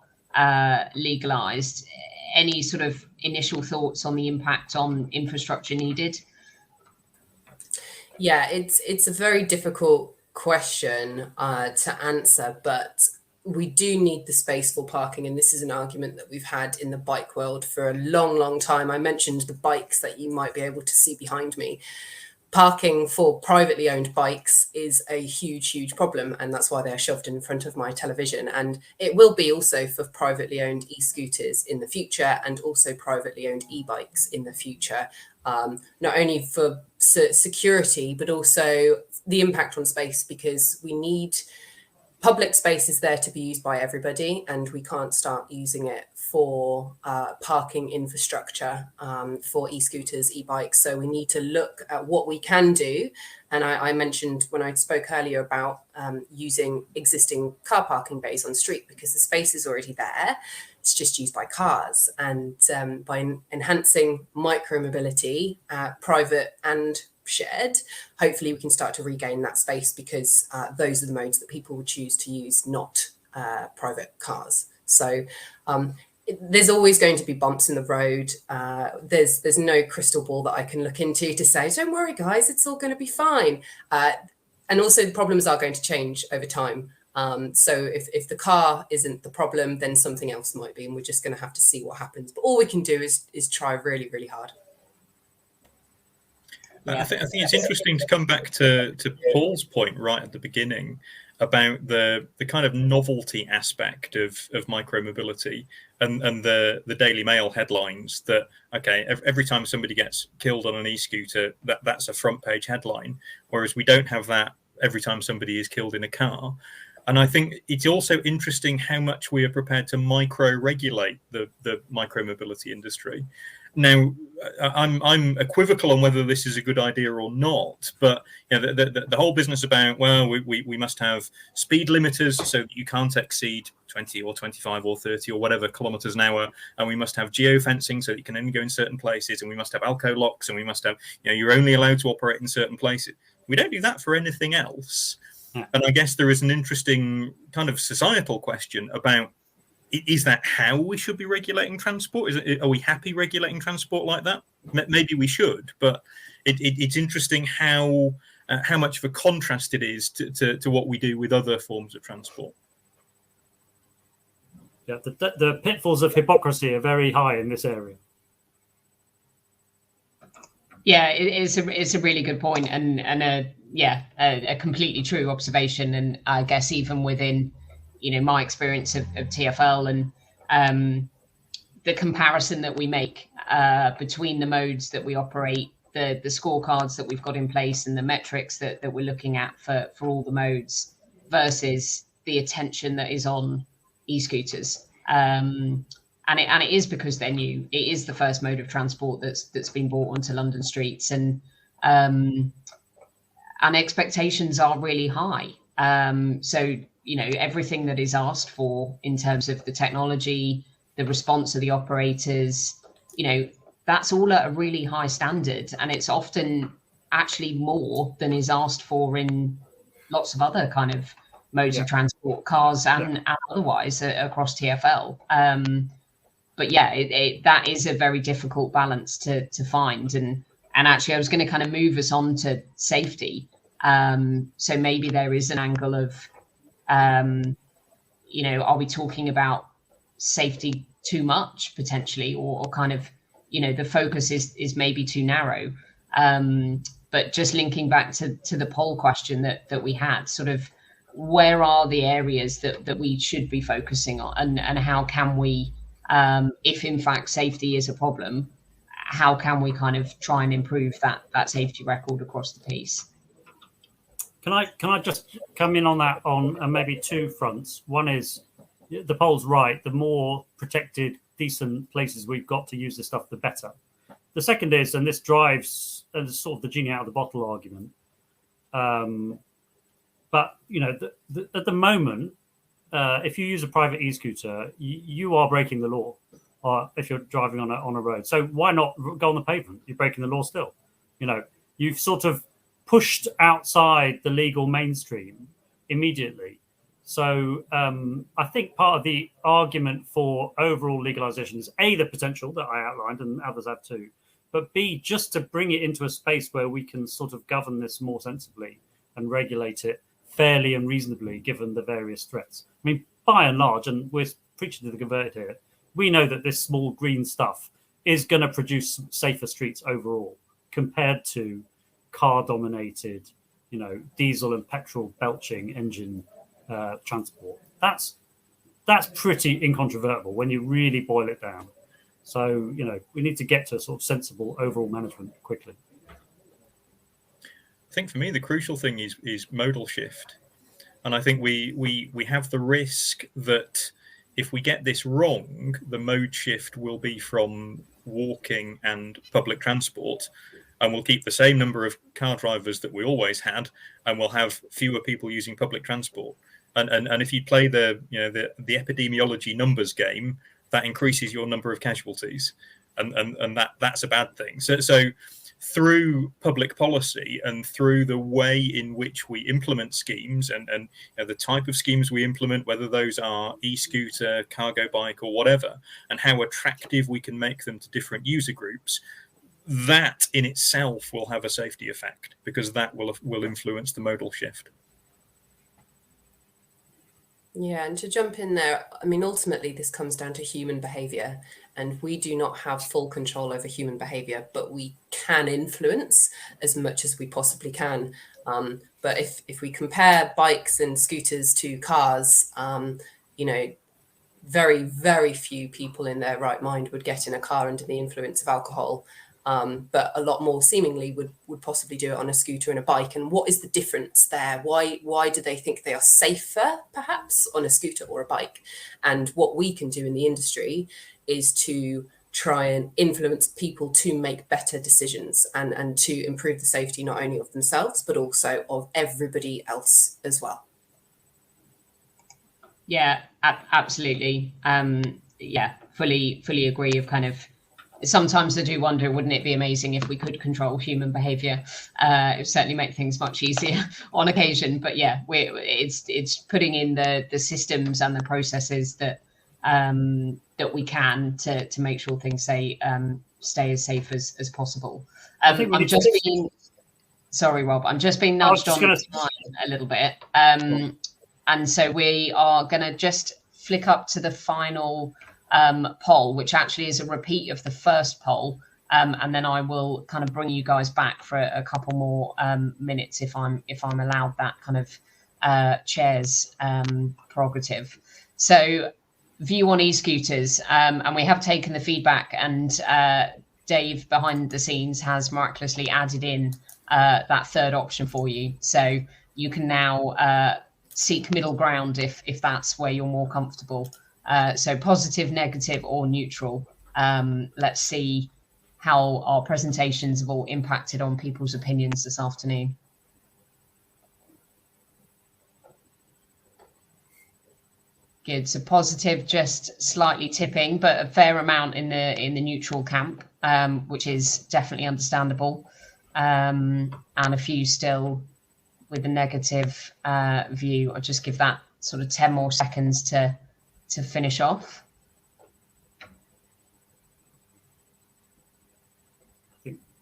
legalized, any sort of initial thoughts on the impact on infrastructure needed? Yeah, it's a very difficult question to answer, but we do need the space for parking, and this is an argument that we've had in the bike world for a long, long time. I mentioned the bikes that you might be able to see behind me. Parking for privately owned bikes is a huge, huge problem, and that's why they're shoved in front of my television. And it will be also for privately owned e-scooters in the future, and also privately owned e-bikes in the future, not only for security, but also the impact on space, because we need public space is there to be used by everybody, and we can't start using it for parking infrastructure for e-scooters, e-bikes. So we need to look at what we can do. And I mentioned when I spoke earlier about using existing car parking bays on street, because the space is already there. It's just used by cars. And by enhancing micromobility, private and shared, hopefully we can start to regain that space, because those are the modes that people would choose to use, not private cars. So there's always going to be bumps in the road. There's no crystal ball that I can look into to say, don't worry, guys, it's all going to be fine. And also the problems are going to change over time. So if the car isn't the problem, then something else might be, and we're just going to have to see what happens. But all we can do is try really, really hard. I think it's interesting to come back to Paul's point right at the beginning about the kind of novelty aspect of micromobility and the Daily Mail headlines that, okay, every time somebody gets killed on an e-scooter, that's a front page headline, whereas we don't have that every time somebody is killed in a car. And I think it's also interesting how much we are prepared to micro-regulate the micromobility industry. Now, I'm equivocal on whether this is a good idea or not, but you know, the whole business about, well, we must have speed limiters so that you can't exceed 20 or 25 or 30 or whatever kilometers an hour, and we must have geofencing so that you can only go in certain places, and we must have alco locks, and we must have, you know, you're only allowed to operate in certain places. We don't do that for anything else. And I guess there is an interesting kind of societal question about, is that how we should be regulating transport? Are we happy regulating transport like that? Maybe we should, but it's interesting how much of a contrast it is to what we do with other forms of transport. Yeah, the pitfalls of hypocrisy are very high in this area. Yeah, it's a really good point, and a completely true observation. And I guess even within, you know, my experience of TfL and the comparison that we make between the modes that we operate, the scorecards that we've got in place, and the metrics that we're looking at for all the modes versus the attention that is on e-scooters. And it is because they're new. It is the first mode of transport that's been brought onto London streets, and expectations are really high. So, you know, everything that is asked for in terms of the technology, the response of the operators, you know, that's all at a really high standard, and it's often actually more than is asked for in lots of other kind of modes of transport, cars and otherwise across TfL. But yeah, that is a very difficult balance to find. And actually, I was going to kind of move us on to safety. So maybe there is an angle of, you know, are we talking about safety too much potentially, or kind of, you know, the focus is maybe too narrow. But just linking back to the poll question that we had, sort of, where are the areas that we should be focusing on, and how can we, if in fact safety is a problem, how can we kind of try and improve that safety record across the piece? Can I just come in on that on maybe two fronts? One is, the poll's right. The more protected, decent places we've got to use this stuff, the better. The second is, and this drives sort of the genie out of the bottle argument. But you know, at the moment, if you use a private e-scooter, you are breaking the law. Or if you're driving on a road, so why not go on the pavement? You're breaking the law still. You know, you've sort of pushed outside the legal mainstream immediately. So I think part of the argument for overall legalization is A, the potential that I outlined, and others have too, but B, just to bring it into a space where we can sort of govern this more sensibly and regulate it fairly and reasonably, given the various threats. I mean, by and large, and we're preaching to the converted here, we know that this small green stuff is going to produce safer streets overall compared to car-dominated, you know, diesel and petrol belching engine transport. That's pretty incontrovertible when you really boil it down. So, you know, we need to get to sort of sensible overall management quickly. I think for me, the crucial thing is modal shift. And I think we have the risk that if we get this wrong, the mode shift will be from walking and public transport, and we'll keep the same number of car drivers that we always had, and we'll have fewer people using public transport. And if you play the epidemiology numbers game, that increases your number of casualties, and that's a bad thing. So through public policy and through the way in which we implement schemes and you know, the type of schemes we implement, whether those are e-scooter, cargo bike, or whatever, and how attractive we can make them to different user groups, that in itself will have a safety effect, because that will influence the modal shift. Yeah, and to jump in there, I mean, ultimately, this comes down to human behavior, and we do not have full control over human behavior, but we can influence as much as we possibly can. But if we compare bikes and scooters to cars, you know, very, very few people in their right mind would get in a car under the influence of alcohol. But a lot more seemingly would possibly do it on a scooter and a bike. And what is the difference there? Why do they think they are safer, perhaps, on a scooter or a bike? And what we can do in the industry is to try and influence people to make better decisions and to improve the safety not only of themselves, but also of everybody else as well. Yeah, absolutely. Yeah, fully agree. Of kind of, sometimes I do wonder, wouldn't it be amazing if we could control human behavior? It would certainly make things much easier on occasion. But yeah, it's putting in the systems and the processes that that we can to make sure things stay as safe as possible. I'm just being sorry, Rob. I'm just being nudged on a little bit. And so we are going to just flick up to the final poll, which actually is a repeat of the first poll. And then I will kind of bring you guys back for a couple more minutes if I'm allowed that kind of chair's prerogative. So view on e-scooters, and we have taken the feedback, and Dave behind the scenes has miraculously added in that third option for you. So you can now seek middle ground if that's where you're more comfortable. So positive, negative, or neutral. Let's see how our presentations have all impacted on people's opinions this afternoon. Good. So positive, just slightly tipping, but a fair amount in the neutral camp, which is definitely understandable, and a few still with a negative view. I'll just give that sort of 10 more seconds to finish off.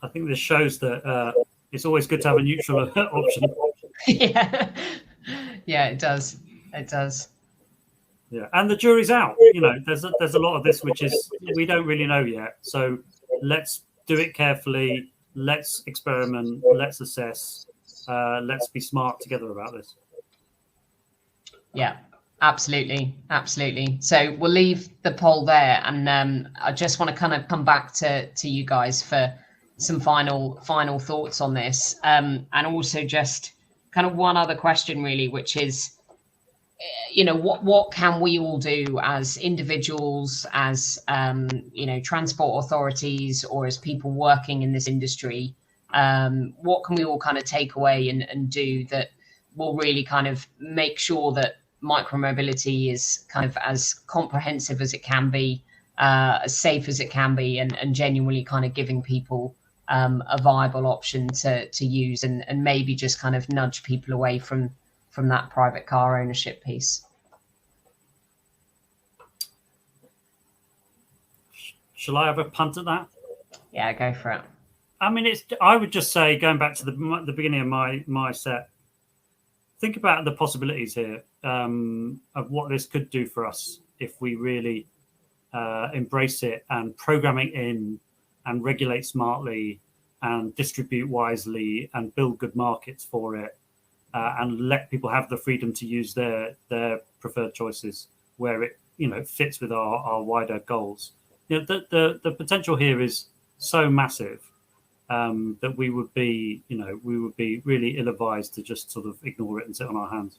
I think this shows that it's always good to have a neutral option. Yeah, it does. It does. Yeah, and the jury's out. You know, there's a lot of this which is we don't really know yet. So let's do it carefully. Let's experiment. Let's assess. Let's be smart together about this. Yeah, absolutely. So we'll leave the poll there, and I just want to kind of come back to you guys for some final thoughts on this, and also just kind of one other question really, which is, you know, what can we all do as individuals, as you know, transport authorities, or as people working in this industry? What can we all kind of take away and do that will really kind of make sure that micromobility is kind of as comprehensive as it can be, as safe as it can be, and genuinely kind of giving people a viable option to use, and maybe just kind of nudge people away from that private car ownership piece? Shall I have a punt at that? Yeah, go for it. I mean, I would just say, going back to the beginning of my set, think about the possibilities here of what this could do for us if we really embrace it and program it in and regulate smartly and distribute wisely and build good markets for it, and let people have the freedom to use their preferred choices where it, you know, fits with our wider goals. You know, the potential here is so massive that we would be really ill-advised to just sort of ignore it and sit on our hands.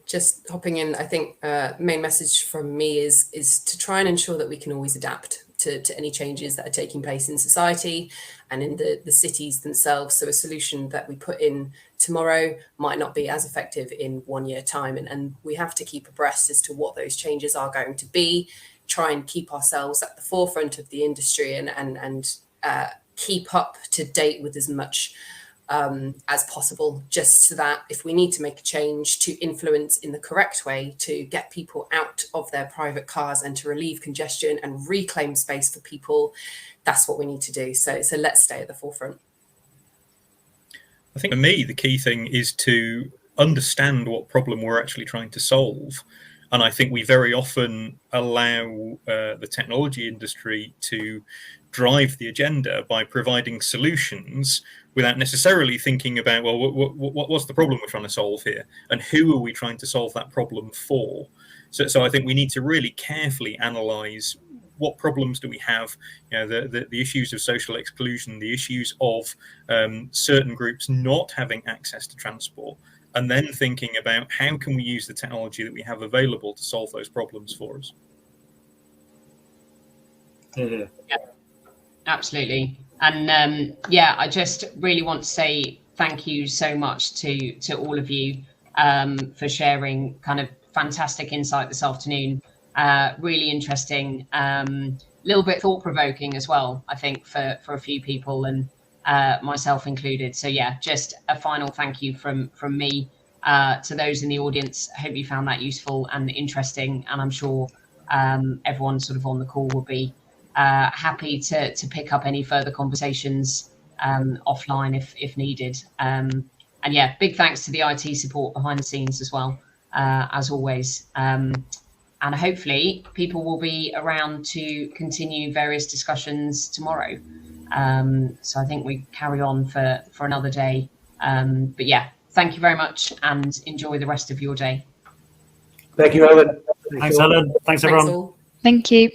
Just hopping in, I think main message from me is to try and ensure that we can always adapt to any changes that are taking place in society and in the cities themselves. So a solution that we put in tomorrow might not be as effective in 1 year time. And we have to keep abreast as to what those changes are going to be, try and keep ourselves at the forefront of the industry and keep up to date with as much as possible, just so that if we need to make a change to influence in the correct way to get people out of their private cars and to relieve congestion and reclaim space for people, that's what we need to do. So let's stay at the forefront. I think for me, the key thing is to understand what problem we're actually trying to solve. And I think we very often allow the technology industry to drive the agenda by providing solutions without necessarily thinking about, well, what's the problem we're trying to solve here? And who are we trying to solve that problem for? So I think we need to really carefully analyze what problems do we have, the issues of social exclusion, the issues of certain groups not having access to transport, and then thinking about how can we use the technology that we have available to solve those problems for us. Yeah. Absolutely. And yeah, I just really want to say thank you so much to all of you for sharing kind of fantastic insight this afternoon. Really interesting, little bit thought-provoking as well, I think, for a few people, and myself included. So yeah, just a final thank you from me to those in the audience. I hope you found that useful and interesting, and I'm sure everyone sort of on the call will be happy to pick up any further conversations offline if needed. And yeah, big thanks to the IT support behind the scenes as well, as always. And hopefully people will be around to continue various discussions tomorrow. So I think we carry on for another day. But yeah, thank you very much and enjoy the rest of your day. Thank you, Ellen. Thanks, Ellen. Thanks, everyone. Thanks all. Thank you.